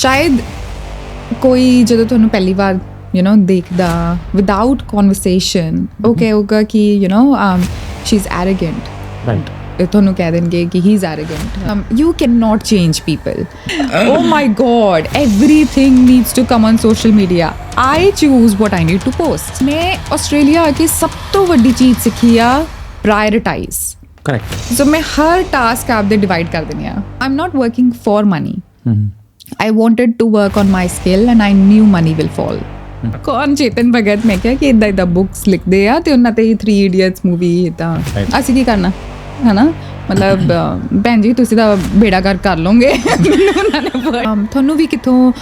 ਸ਼ਾਇਦ ਕੋਈ ਜਦੋਂ ਤੁਹਾਨੂੰ ਪਹਿਲੀ ਵਾਰ ਦੇਖਦਾ ਵਿਦਾਊਟ ਕਨਵਰਸੇਸ਼ਨ ਉਹ ਕਹੇਗਾ ਕਿ ਸ਼ੀ ਇਜ਼ ਐਰੋਗੈਂਟ ਰਾਈਟ ਤੁਹਾਨੂੰ ਕਹਿ ਦੇਣਗੇ ਕਿ he is arrogant you can not change people oh my God everything needs to come on social media I choose what I need to post ਮੈਂ Australia ਆ ਕੇ ਸਭ ਤੋਂ ਵੱਡੀ ਚੀਜ਼ ਸਿੱਖੀ ਆ ਪ੍ਰਾਇਰਟਾਈਜ਼ ਕਰੈਕਟ ਸੋ ਮੈਂ ਹਰ ਟਾਸਕ ਆਪਦੇ ਡਿਵਾਈਡ ਕਰ ਦਿੰਦੀ ਆ I am not working for money I wanted to work on my skill and I knew money will fall. ਕੌਣ ਚੇਤਨ ਭਗਤ ਮੈਂ ਕਿਹਾ ਕਿ ਇੱਦਾਂ ਬੁੱਕਸ ਲਿਖਦੇ ਆ ਤੇ ਉਹਨਾਂ ਤੇ 3 Idiots ਮੂਵੀ ਤਾਂ ਅਸੀਂ ਕੀ ਕਰਨਾ ਹੈ ਨਾ ਮਤਲਬ ਭੈਣ ਜੀ ਤੁਸੀਂ ਤਾਂ ਬੇੜਾ ਕਰ ਲਓਗੇ ਤੁਹਾਨੂੰ ਵੀ ਕਿੱਥੋਂ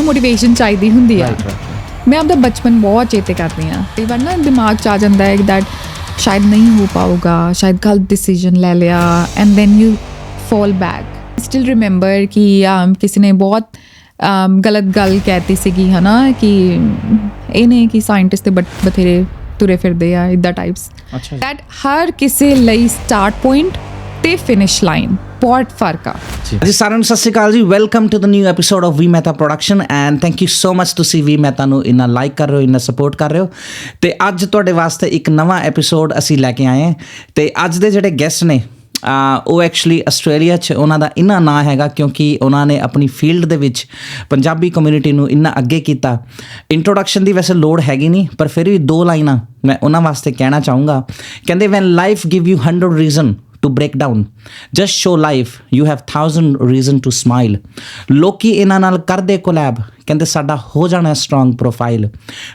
ਮੋਟੀਵੇਸ਼ਨ ਚਾਹੀਦੀ ਹੁੰਦੀ ਆ ਮੈਂ ਆਪਦਾ ਬਚਪਨ ਬਹੁਤ ਚੇਤੇ ਕਰਦੀ ਹਾਂ ਕਈ ਵਾਰ ਨਾ ਦਿਮਾਗ 'ਚ ਆ ਜਾਂਦਾ ਹੈ ਦੈਟ ਸ਼ਾਇਦ ਨਹੀਂ ਹੋ ਪਾਊਗਾ ਸ਼ਾਇਦ ਗਲਤ ਡਿਸੀਜਨ ਲੈ ਲਿਆ and then you fall back still remember ਕਿ ਕਿਸੇ ਨੇ ਬਹੁਤ ਗਲਤ ਗੱਲ ਕਹਿਤੀ ਸੀਗੀ ਹੈ ਨਾ ਕਿ ਇਹ ਨਹੀਂ ਕਿ ਸਾਇੰਟਿਸਟ ਤੇ ਬਥੇਰੇ ਤੁਰੇ ਫਿਰਦੇ ਆ ਇੱਦਾਂ ਟਾਈਪਸ ਦੈਟ ਹਰ ਕਿਸੇ ਲਈ ਸਟਾਰਟ ਪੁਆਇੰਟ ਤੇ ਫਿਨਿਸ਼ ਲਾਈਨ ਬਹੁਤ ਫਰਕ ਆ ਜੀ ਸਾਰਿਆਂ ਨੂੰ ਸਤਿ ਸ਼੍ਰੀ ਅਕਾਲ ਜੀ welcome to the new episode of V Mehta production and thank you so much ਤੁਸੀਂ ਵੀ ਮਹਿਤਾ ਨੂੰ ਇੰਨਾ ਲਾਈਕ ਕਰ ਰਹੇ ਹੋ ਇੰਨਾ ਸਪੋਰਟ ਕਰ ਰਹੇ ਹੋ ਤੇ ਅੱਜ ਤੁਹਾਡੇ ਵਾਸਤੇ ਇੱਕ ਨਵਾਂ ਐਪੀਸੋਡ ਅਸੀਂ ਲੈ ਕੇ ਆਏ ਹਾਂ ਤੇ ਅੱਜ ਦੇ ਜਿਹੜੇ ਗੈਸਟ ਨੇ ਉਹ ਐਕਚੁਅਲੀ ਆਸਟ੍ਰੇਲੀਆ 'ਚ ਉਹਨਾਂ ਦਾ ਇੰਨਾ ਨਾਂ ਹੈਗਾ ਕਿਉਂਕਿ ਉਹਨਾਂ ਨੇ ਆਪਣੀ ਫੀਲਡ ਦੇ ਵਿੱਚ ਪੰਜਾਬੀ ਕਮਿਊਨਿਟੀ ਨੂੰ ਇੰਨਾ ਅੱਗੇ ਕੀਤਾ ਇੰਟਰੋਡਕਸ਼ਨ ਦੀ ਵੈਸੇ ਲੋੜ ਹੈਗੀ ਨਹੀਂ ਪਰ ਫਿਰ ਵੀ 2 ਲਾਈਨਾਂ ਮੈਂ ਉਹਨਾਂ ਵਾਸਤੇ ਕਹਿਣਾ ਚਾਹੂੰਗਾ ਕਹਿੰਦੇ when life give you 100 reason to break down just show life you have 1000 reason to smile ਲੋਕੀ ਇਹਨਾਂ ਨਾਲ ਕਰਦੇ ਕੋਲੈਬ ਕਹਿੰਦੇ ਸਾਡਾ ਹੋ ਜਾਣਾ ਸਟਰੋਂਗ ਪ੍ਰੋਫਾਈਲ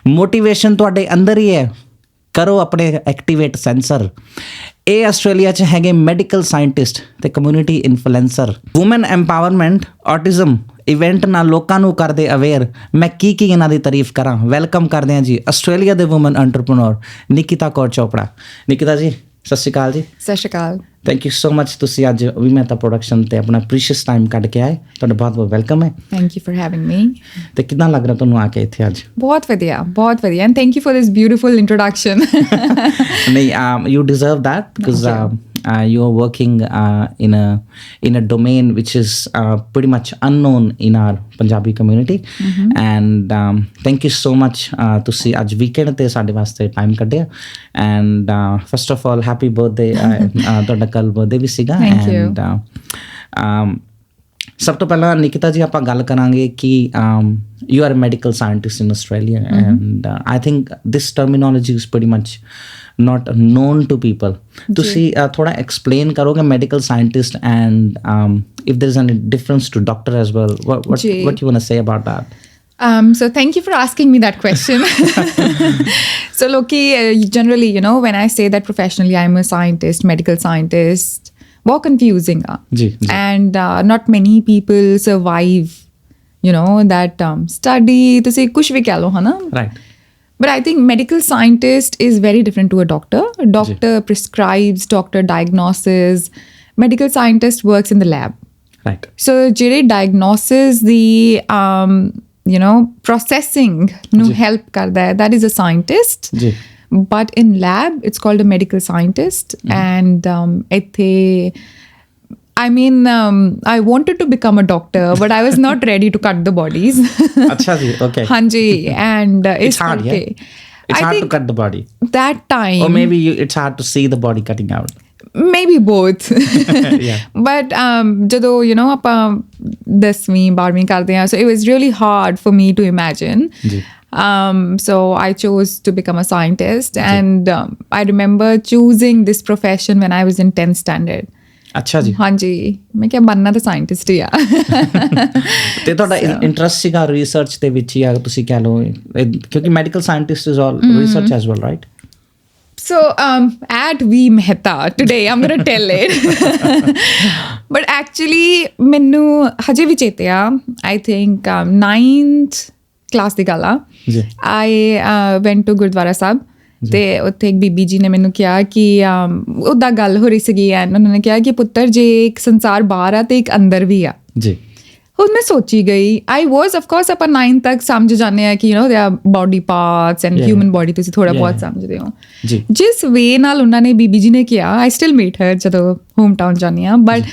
ਮੋਟੀਵੇਸ਼ਨ ਤੁਹਾਡੇ ਅੰਦਰ ਹੀ ਹੈ ਕਰੋ ਆਪਣੇ ਐਕਟੀਵੇਟ ਸੈਂਸਰ ਇਹ ਆਸਟ੍ਰੇਲੀਆ 'ਚ ਹੈਗੇ ਮੈਡੀਕਲ ਸਾਇੰਟਿਸਟ ਤੇ community influencer woman empowerment autism event ਨਾਲ ਲੋਕਾਂ ਨੂੰ ਕਰਦੇ ਅਵੇਅਰ ਮੈਂ ਕੀ ਇਹਨਾਂ ਦੀ ਤਾਰੀਫ ਕਰਾਂ ਵੈਲਕਮ ਕਰਦੇ ਹਾਂ ਜੀ ਆਸਟ੍ਰੇਲੀਆ ਦੇ ਵੂਮਨ ਐਂਟਰਪ੍ਰੈਨਿਓਰ ਨਿਕਿਤਾ ਕੌਰ ਚੋਪੜਾ ਨਿਕਿਤਾ ਜੀ ਸਤਿ ਸ਼੍ਰੀ ਅਕਾਲ ਜੀ ਸਤਿ ਸ਼੍ਰੀ ਅਕਾਲ ਥੈਂਕ ਯੂ ਸੋ ਮਚ ਤੁਸੀਂ ਅੱਜ ਵੀ ਮਹਿਤਾ ਪ੍ਰੋਡਕਸ਼ਨ ਤੇ ਆਪਣਾ ਪ੍ਰੀਸ਼ੀਅਸ ਟਾਈਮ ਕੱਢ ਕੇ ਆਏ ਤੁਹਾਡਾ ਬਹੁਤ ਬਹੁਤ ਵੈਲਕਮ ਹੈ ਥੈਂਕ ਯੂ ਫॉर ਹੈਵਿੰਗ ਮੀ ਤੇ ਕਿੱਦਾਂ ਲੱਗ ਰਿਹਾ ਤੁਹਾਨੂੰ ਆ ਕੇ ਇੱਥੇ ਅੱਜ ਬਹੁਤ ਵਧੀਆ and thank you for this beautiful introduction ਨਹੀਂ you deserve that because you are working in a domain which is pretty much unknown in our Punjabi community and thank you so much ਤੁਸੀਂ ਅੱਜ weekend ਤੇ ਸਾਡੇ ਵਾਸਤੇ time ਕੱਢਿਆ and first of all happy birthday ਤੁਹਾਡਾ ਕੱਲ birthday ਵੀ ਸੀਗਾ and ਸਭ ਤੋਂ ਪਹਿਲਾਂ ਨਿਕਿਤਾ ਜੀ ਆਪਾਂ ਗੱਲ ਕਰਾਂਗੇ ਕਿ you are a medical scientist in Australia and I think this terminology is pretty much not known to people ਤੁਸੀਂ ਥੋੜਾ ਐਕਸਪਲੇਨ ਕਰੋਗੇ medical scientist and if there is any difference to doctor as well what you want to say about that so thank you for asking me that question so Loki generally when I say that professionally I'm a scientist medical scientist बहुत confusing and not many people survive that study ਤੁਸੀਂ ਕੁਝ ਵੀ ਕਹਿ ਲਓ ਹੈ ਨਾ right But I think medical scientist is very different to a doctor. Doctor prescribes, doctor diagnoses. Medical scientist works in the lab. Right. So, jere diagnosis, the processing nu help karda hai. That is a scientist. Ji. But in lab, it's called a medical scientist. And I mean, I wanted to become a doctor, but I was not ready to cut the bodies. Acha ji, okay. Hanji, and it's hard, yeah? It's hard to cut the body. That time. Or maybe it's hard to see the body cutting out. Maybe both. Yeah. But ਜਦੋਂ ਆਪਾਂ 10ਵੀਂ 12ਵੀਂ ਕਰਦੇ ਹਾਂ so it was really hard for me to imagine. ਜੀ. So I chose to become a scientist and I remember choosing this profession when I was in 10th standard. ਅੱਛਾ ਜੀ ਹਾਂਜੀ ਮੈਂ ਕਿਹਾ ਬਣਨਾ ਤਾਂ ਸਾਇੰਟਿਸਟ ਹੀ ਆ ਤੇ ਤੁਹਾਡਾ ਇੰਟਰਸਟ ਸੀਗਾ ਰਿਸਰਚ ਦੇ ਵਿੱਚ ਹੀ ਆ ਤੁਸੀਂ ਕਹਿ ਲਓ ਕਿਉਂਕਿ medical scientist is all research as well right So at V Mehta today I'm going to tell it but actually ਮੈਨੂੰ ਹਜੇ ਵੀ ਚੇਤੇ ਆ I think 9th class ਦੀ ਗੱਲ ਆ I went to ਗੁਰਦੁਆਰਾ ਸਾਹਿਬ ਤੇ ਉੱਥੇ ਇੱਕ ਬੀਬੀ ਜੀ ਨੇ ਮੈਨੂੰ ਕਿਹਾ ਕਿ ਉੱਦਾਂ ਗੱਲ ਹੋ ਰਹੀ ਸੀਗੀ ਐਂਡ ਉਹਨਾਂ ਨੇ ਕਿਹਾ ਕਿ ਪੁੱਤਰ ਜੇ ਇੱਕ ਸੰਸਾਰ ਬਾਹਰ ਆ ਤੇ ਇੱਕ ਅੰਦਰ ਵੀ ਆ ਜੀ ਹੁਣ ਮੈਂ ਸੋਚੀ ਗਈ ਆਈ ਵਾਜ਼ ਆਫ ਕੋਰਸ ਆਪਾਂ 9 ਤੱਕ ਸਮਝ ਜਾਂਦੇ ਆ ਕਿ they are body parts and human body ਤੁਸੀਂ ਥੋੜਾ ਬਹੁਤ ਸਮਝਦੇ ਹੋ ਜਿਸ ਵੇ ਨਾਲ ਉਹਨਾਂ ਨੇ ਬੀਬੀ ਜੀ ਨੇ ਕਿਹਾ ਆਈ ਸਟਿਲ ਮੀਟ ਹਰ ਜਦੋਂ ਹੋਮ ਟਾਊਨ ਜਾਂਦੀ ਹਾਂ ਬਟ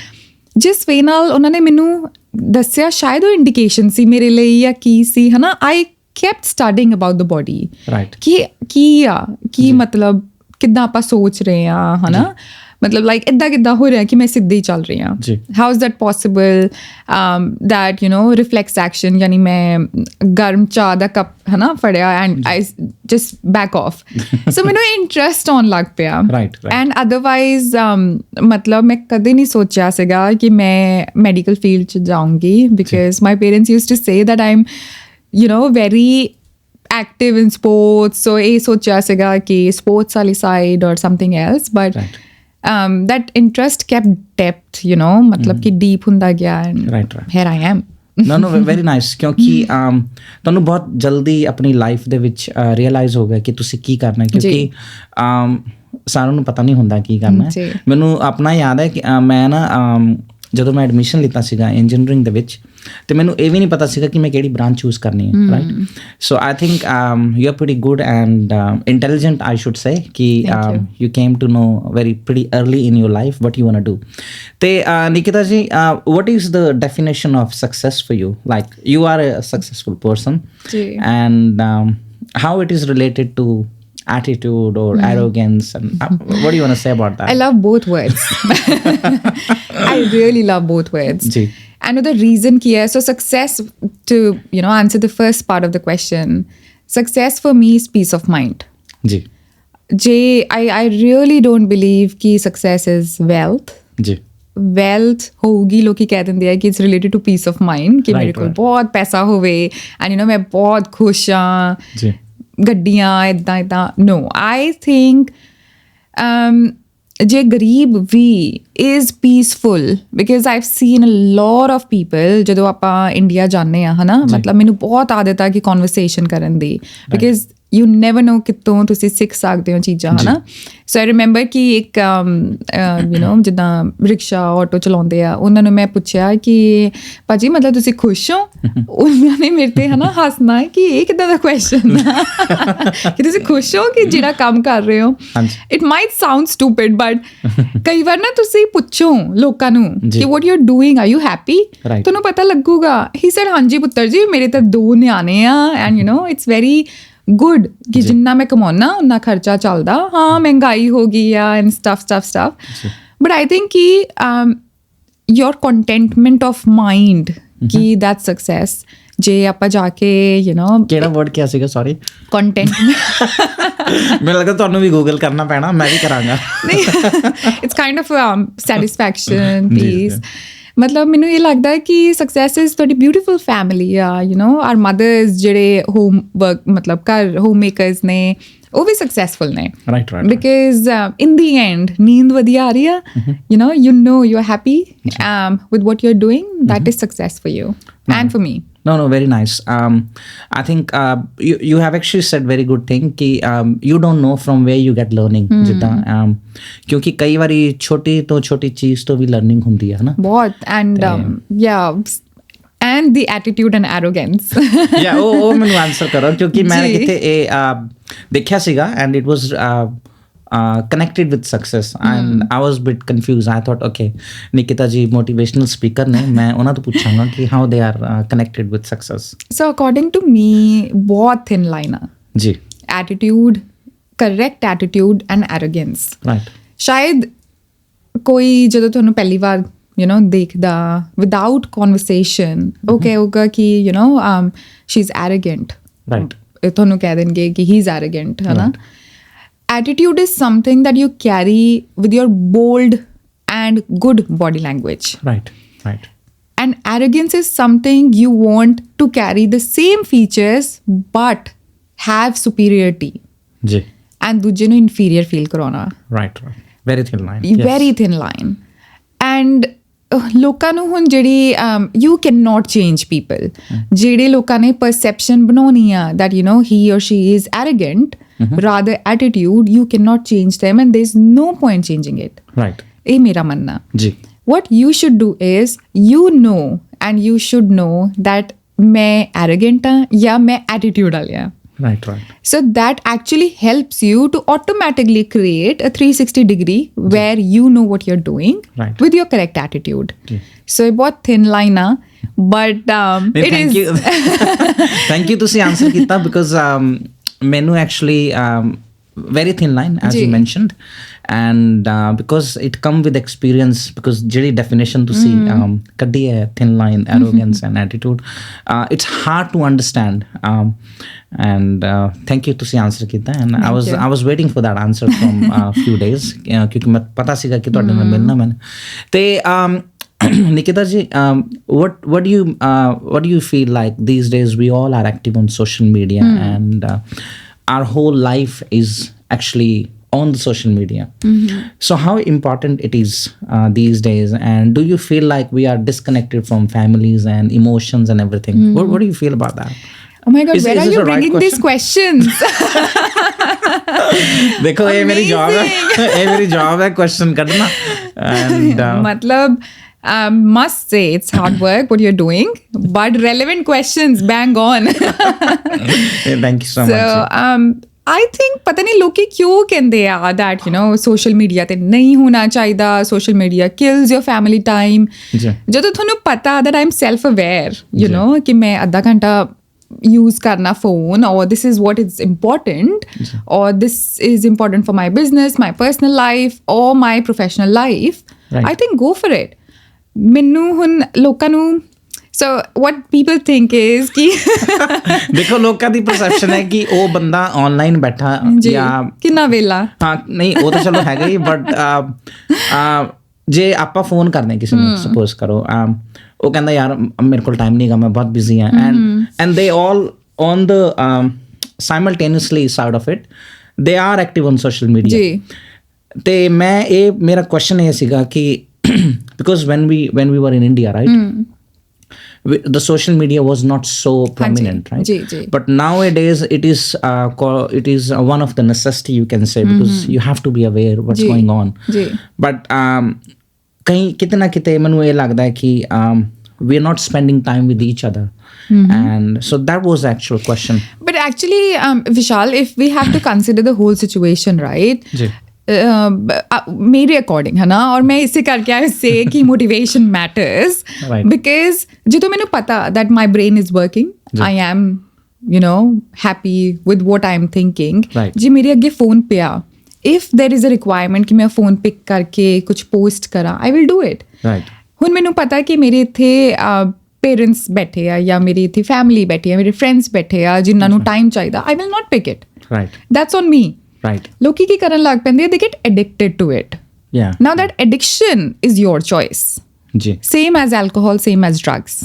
ਜਿਸ ਵੇ ਨਾਲ ਉਹਨਾਂ ਨੇ ਮੈਨੂੰ ਦੱਸਿਆ ਸ਼ਾਇਦ ਉਹ ਇੰਡੀਕੇਸ਼ਨ ਸੀ ਮੇਰੇ ਲਈ ਜਾਂ ਕੀ ਸੀ ਹਨਾ ਆਈ kept studying about the body Right. ਕੀ ਮਤਲਬ ਕਿੱਦਾਂ ਆਪਾਂ ਸੋਚ ਰਹੇ ਆ ਹਨਾ ਮਤਲਬ ਲਾਈਕ ਇੱਦਾਂ ਕਿੱਦਾਂ ਹੋ ਰਿਹਾ ਕਿ ਮੈਂ ਸਿੱਧੇ ਹੀ ਚੱਲ ਰਹੀ ਹਾਂ how is that possible that you know reflex action ਯਾਨੀ ਮੈਂ ਗਰਮ ਚਾਹ ਦਾ ਕੱਪ ਹਨਾ ਫੜਿਆ and I just back off so ਮੈਨੂੰ ਇੰਟਰਸਟ ਆਉਣ ਲੱਗ ਪਿਆ ਐਂਡ ਅਦਰਵਾਈਜ਼ ਮਤਲਬ ਮੈਂ ਕਦੇ ਨਹੀਂ ਸੋਚਿਆ ਸੀਗਾ ਕਿ ਮੈਂ ਮੈਡੀਕਲ ਫੀਲਡ 'ਚ ਜਾਊਂਗੀ because my parents used to say that I am you know very active in sports so ਇਹ ਸੋਚਿਆ ਸੀਗਾ ਕਿ sports ਵਾਲੀ side or something else but that interest kept depth you know ਮਤਲਬ ਕਿ deep ਹੁੰਦਾ ਗਿਆ and here I am no very nice ਕਿਉਂਕਿ ਤੁਹਾਨੂੰ ਬਹੁਤ ਜਲਦੀ ਆਪਣੀ ਲਾਈਫ ਦੇ ਵਿੱਚ ਰਿਅਲਾਈਜ਼ ਹੋ ਗਿਆ ਕਿ ਤੁਸੀਂ ਕੀ ਕਰਨਾ ਕਿਉਂਕਿ ਸਾਰਿਆਂ ਨੂੰ ਪਤਾ ਨਹੀਂ ਹੁੰਦਾ ਕੀ ਕਰਨਾ ਮੈਨੂੰ ਆਪਣਾ ਯਾਦ ਹੈ ਕਿ ਮੈਂ ਨਾ ਜਦੋਂ ਮੈਂ ਐਡਮਿਸ਼ਨ ਲਿੱਤਾ ਸੀਗਾ ਇੰਜੀਨੀਅਰਿੰਗ ਦੇ ਵਿੱਚ ਤੇ ਮੈਨੂੰ ਇਹ ਵੀ ਨਹੀਂ ਪਤਾ ਸੀਗਾ ਕਿ ਮੈਂ ਕਿਹੜੀ ਬ੍ਰਾਂਚ ਚੂਜ਼ ਕਰਨੀ ਹੈ right so I think you are pretty good and intelligent I should say ਕਿ you came to know very pretty early in your life what you want to do ਤੇ Nikita ji what is the definition of success for you like you are a successful person and how it is related to attitude or arrogance and what do you want to say about that? I love both words. I really love both words. And the reason ki hai, so success, to you know answer the first part of the question, success for me is peace of mind. I really don't believe ki success is wealth. wealth ਹੋਊਗੀ ਲੋਕੀ ਕਹਿ ਦਿੰਦੇ ਆ ਕਿ it's related to peace of mind ਕਿ ਮੇਰੇ ਕੋਲ ਬਹੁਤ ਪੈਸਾ ਹੋਵੇ ਐਂਡ ਯੂ نو ਮੈਂ ਬਹੁਤ ਖੁਸ਼ ਹਾਂ ਗੱਡੀਆਂ ਇੱਦਾਂ ਨੋ ਆਈ ਥਿੰਕ ਜੇ ਗਰੀਬ ਵੀ is peaceful because I've seen a lot of people ਜਦੋਂ ਆਪਾਂ ਇੰਡੀਆ ਜਾਂਦੇ ਹਾਂ ਹੈ ਨਾ ਮਤਲਬ ਮੈਨੂੰ ਬਹੁਤ ਆਦਤ ਆ ਕਿ ਕਨਵਰਸੇਸ਼ਨ ਕਰਨ ਦੀ ਬਿਕਾਜ਼ you never know ਕਿੱਥੋਂ ਤੁਸੀਂ ਸਿੱਖ ਸਕਦੇ ਹੋ ਚੀਜ਼ਾਂ ਹੈ ਨਾ ਸੋ ਆਈ ਰਿਮੈਂਬਰ ਕਿ ਇੱਕ ਯੂ ਨੋ ਜਿੱਦਾਂ ਰਿਕਸ਼ਾ ਆਟੋ ਚਲਾਉਂਦੇ ਆ ਉਹਨਾਂ ਨੂੰ ਮੈਂ ਪੁੱਛਿਆ ਕਿ ਭਾਜੀ ਮਤਲਬ ਤੁਸੀਂ ਖੁਸ਼ ਹੋ ਉਹਨਾਂ ਨੇ ਮੇਰੇ ਤੇ ਹੈ ਨਾ ਹੱਸਣਾ ਕਿ ਇਹ ਕਿੱਦਾਂ ਦਾ ਕੁਐਸਚਨ ਆ ਕਿ ਤੁਸੀਂ ਖੁਸ਼ ਹੋ ਕਿ ਜਿਹੜਾ ਕੰਮ ਕਰ ਰਹੇ ਹੋ it might sound stupid but ਕਈ ਵਾਰ ਨਾ ਤੁਸੀਂ ਪੁੱਛੋ ਲੋਕਾਂ ਨੂੰ ਕਿ what you are doing are you happy ਤੁਹਾਨੂੰ ਪਤਾ ਲੱਗੂਗਾ ਹੀ ਸੈਡ ਹਾਂਜੀ ਪੁੱਤਰ ਜੀ ਮੇਰੇ ਤਾਂ 2 ਨਿਆਣੇ ਆ and you know it's very good ਕਿ ਜਿੰਨਾ ਮੈਂ ਕਮਾਉਣਾ ਉਨਾ ਖਰਚਾ ਚੱਲਦਾ ਹਾਂ ਮਹਿੰਗਾਈ ਹੋ ਗਈ ਆ and stuff but I think ਕਿ ਯੋਰ ਕੰਟੈਂਟਮੈਂਟ ਆਫ ਮਾਈਂਡ ਕਿ ਦੈਟ ਸਕਸੈਸ ਜੇ ਆਪਾਂ ਜਾ ਕੇ ਯੂ ਨੋ ਕਿਹੜਾ ਵਰਡ ਕਿਹਾ ਸੀਗਾ ਸੌਰੀ ਕੰਟੈਂਟਮੈਂਟ ਮੈਨੂੰ ਲੱਗਦਾ ਤੁਹਾਨੂੰ ਵੀ ਗੂਗਲ ਕਰਨਾ ਪੈਣਾ ਮੈਂ ਵੀ ਕਰਾਂਗਾ it's kind of satisfaction piece ਮਤਲਬ ਮੈਨੂੰ ਇਹ ਲੱਗਦਾ ਹੈ ਕਿ ਸਕਸੈਸ ਇਜ਼ ਤੁਹਾਡੀ ਬਿਊਟੀਫੁਲ ਫੈਮਿਲੀ ਆ ਯੂ ਨੋ ਆਰ ਮਦਰਸ ਜਿਹੜੇ ਹੋਮ ਵਰਕ ਮਤਲਬ ਘਰ ਹੋਮ ਮੇਕਰਸ ਨੇ ਉਹ ਵੀ ਸਕਸੈਸਫੁਲ ਨੇ ਬਿਕਾਜ਼ ਇਨ ਦੀ ਐਂਡ ਨੀਂਦ ਵਧੀਆ ਆ ਰਹੀ ਆ you know you are happy with what you are doing that is success for you and for me No, very nice. I think you have actually said very good thing कि you don't know from where you get learning. जिद्दां क्योंकि कई बारी छोटी तो छोटी चीज़ तो भी learning ਹੁੰਦੀ ਹੈ ਨਾ ਬਹੁਤ and and the attitude and arrogance. ਉਹ ਮੈਨੂੰ ਆਨਸਰ ਕਰੋ ਕਿਉਂਕਿ ਮੈਂ ਕਿਤੇ ਇਹ ਦੇਖਿਆ ਸੀਗਾ and it was connected with success and I was a bit confused. I thought okay Nikita ji motivational speaker ne main ਉਹਨਾਂ ਤੋਂ ਪੁੱਛਾਂਗਾ ਕਿ how they are connected with success. So according to me ਬਹੁਤ thin line ਆ ਜੀ attitude correct attitude and arrogance right ਸ਼ਾਇਦ ਕੋਈ ਜਦੋਂ ਤੁਹਾਨੂੰ ਪਹਿਲੀ ਵਾਰ you know ਦੇਖਦਾ without conversation okay ਹੋਗਾ ਕਿ you know she's arrogant right ਤੁਹਾਨੂੰ ਕਹਿ ਦੇਣਗੇ ਕਿ he's arrogant ਹੈ ਨਾ attitude is something that you carry with your bold and good body language. Right. And arrogance is something you want to carry the same features but have superiority. Ji. And duje nu inferior feel karona. Right. Very thin line. Very thin line. And ਲੋਕਾਂ ਨੂੰ ਹੁਣ ਜਿਹੜੀ you cannot change people. ਜਿਹੜੇ ਲੋਕਾਂ ਨੇ perception ਬਣਾਉਣੀ ਆ that you know he or she is arrogant rather attitude you cannot change them and there's no point changing it right ਇਹ ਮੇਰਾ ਮੰਨਣਾ ਜੀ what you should do is you know and you should know that ਮੈਂ arrogant ਹਾਂ ਜਾਂ ਮੈਂ attitude ਵਾਲਿਆ right so that actually helps you to automatically create a 360 degree where you know what you're doing with your correct attitude so ਇਹ ਬਹੁਤ thin line ਆ but it thank is you thank you ਤੁਸੀਂ answer ਕੀਤਾ because ਮੈਨੂੰ actually very thin line as you ਜੀ. mentioned and because it come with experience because ਜਿਹੜੀ definition ਤੁਸੀਂ ਕੱਢੀ ਹੈ thin line arrogance and attitude it's hard to understand and thank you ਤੁਸੀਂ answer ਕੀਤਾ and I was waiting for that answer from a few days ਕਿਉਂਕਿ ਮੈਂ ਪਤਾ ਸੀਗਾ ਕਿ ਤੁਹਾਡੇ ਨਾਲ ਮਿਲਣਾ ਮੈਨੂੰ ਤੇ Nikita ji, what do you feel like these days we all are active on social media and our whole life is actually on the social media. So how important it is these days and do you feel like we are disconnected from families and emotions and everything? What do you feel about that? Oh my God, Is where are this you the right bringing these questions? देखो ये मेरी job है question करना and Matlab, must say it's hard work what you're doing, but relevant questions, bang on. thank you so So much. I think पता नहीं लोग क्यों कहते हैं that you know social media ते नहीं होना चाहिए, social media kills your family time. जी. ਜਦੋਂ ਤੁਹਾਨੂੰ ਪਤਾ that I'm self aware, you know कि मैं आधा घंटा use करना phone or this is what is important or this is important for my business, my personal life or my professional life. Right. I think go for it. ਮੈਨੂੰ ਹੁਣ ਲੋਕਾਂ ਨੂੰ so what people think is ਕਿ ਦੇਖੋ ਲੋਕਾਂ ਦੀ perception ਹੈ ਕਿ ਉਹ ਬੰਦਾ ਆਨਲਾਈਨ ਬੈਠਾ ਜਾਂ ਕਿੰਨਾ ਵੇਲਾ ਹਾਂ ਨਹੀਂ ਉਹ ਤਾਂ ਚਲੋ ਹੈਗਾ ਹੀ ਬਟ ਜੇ ਆਪਾਂ ਫੋਨ ਕਰਦੇ ਕਿਸੇ ਨੂੰ ਸਪੋਜ਼ ਕਰੋ ਉਹ ਕਹਿੰਦਾ ਯਾਰ ਮੇਰੇ ਕੋਲ ਟਾਈਮ ਨਹੀਂਗਾ ਮੈਂ ਬਹੁਤ ਬਿਜ਼ੀ ਹਾਂ and they all on the simultaneously side of it they are active on social media ਜੀ ਤੇ ਮੈਂ ਇਹ ਮੇਰਾ ਕੁਐਸਚਨ ਇਹ ਸੀਗਾ ਕਿ because when we were in India, right, the social media was not so prominent, right? Ji. But nowadays it is one of the necessity you can say because you have to be aware what's going on. Ji. But कहीं कितना किते मैंने ये लगता है कि we are not spending time with each other. And so that was the actual question. But actually Vishal, if we have to consider the whole situation, right? जी. मेरे according है ना और मैं इसे करके आई से कि मोटिवेशन मैटर्स बिकॉज जो तो मैंने पता that my brain is working I am you know happy with what I am thinking जी मेरे अगे फोन पिया if there is a requirement कि मैं फोन पिक करके कुछ पोस्ट करा आई विल डू इट ਹੁਣ ਮੈਨੂੰ ਪਤਾ ਕਿ ਮੇਰੇ ਇੱਥੇ ਪੇਰੈਂਟਸ ਬੈਠੇ ਆ ਜਾਂ ਮੇਰੀ ਇੱਥੇ ਫੈਮਿਲੀ ਬੈਠੀ ਆ ਮੇਰੇ ਫਰੈਂਡਸ ਬੈਠੇ ਆ ਜਿਨ੍ਹਾਂ ਨੂੰ ਟਾਈਮ ਚਾਹੀਦਾ I will not pick it that's on me Right. ਲੋਕੀ ਕੀ ਕਰਨ ਲੱਗ ਪੈਂਦੇ they get addicted to it. Yeah. Now that addiction is your choice. Ji. Same as alcohol, same as drugs.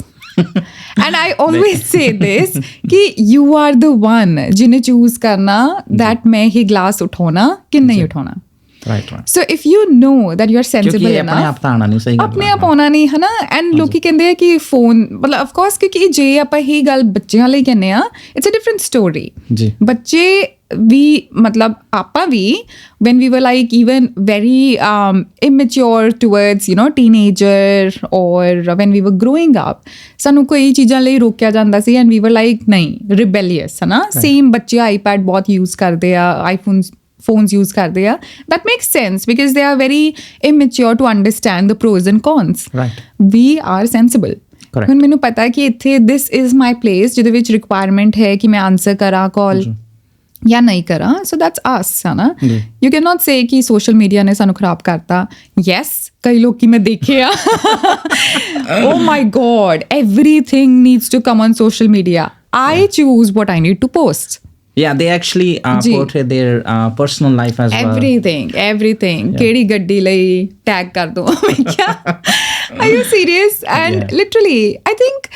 And I always say this कि you are the one जिन्हें choose करना that मैं ही glass उठाना कि नहीं उठाना. Right. So if you know that you are sensible enough, अपने आप ਤਾਂ ਆਣਾ ਨਹੀਂ ਸਹੀ ਗੱਲ ਆਪਣੇ ਆਪ ਆਉਣਾ ਨਹੀਂ ਹੈ ਨਾ ਐਂਡ ਲੋਕੀ ਕਹਿੰਦੇ ਆ ਕਿ ਫੋਨ ਮਤਲਬ ਆਫ ਕੋਰਸ ਕਿਉਂਕਿ ਜੇ ਆਪਾਂ ਹੀ ਗੱਲ ਬੱਚਿਆਂ ਲਈ ਕਹਿੰਦੇ ਆ ਇਟਸ ਅ ਡਿਫਰੈਂਟ ਸਟੋਰੀ ਜੀ ਬੱਚੇ ਵੀ ਮਤਲਬ ਆਪਾਂ ਵੀ when we were like even very immature towards you know teenager or when we were growing up ਸਾਨੂੰ ਕੋਈ ਚੀਜ਼ਾਂ ਲਈ ਰੋਕਿਆ ਜਾਂਦਾ ਸੀ and we were like ਨਹੀਂ rebellious ਹੈ ਨਾ same ਬੱਚੇ iPad ਬਹੁਤ use ਕਰਦੇ ਆ phones use ਕਰਦੇ ਆ that makes sense because they are very immature to understand the pros and cons. Right. We are sensible. Correct. ਹੁਣ ਮੈਨੂੰ ਪਤਾ ਕਿ ਇੱਥੇ this is my place ਜਿਹਦੇ ਵਿੱਚ requirement ਹੈ ਕਿ ਮੈਂ answer ਕਰਾਂ call ਜਾਂ ਨਹੀਂ ਕਰਾਂ so that's us ਹੈ ਨਾ you cannot say ਕਿ social media ਨੇ ਸਾਨੂੰ ਖਰਾਬ ਕਰਤਾ yes ਕਈ ਲੋਕੀ ਮੈਂ ਦੇਖੇ ਆ oh my god everything needs to come on social media I choose what I need to post. Yeah, they actually portray their personal life as everything ਕਿਹੜੀ ਗੱਡੀ ਲਈ ਟੈਗ ਕਰ ਦੋ ਮੈਂ ਕਿਹਾ are you serious and literally I think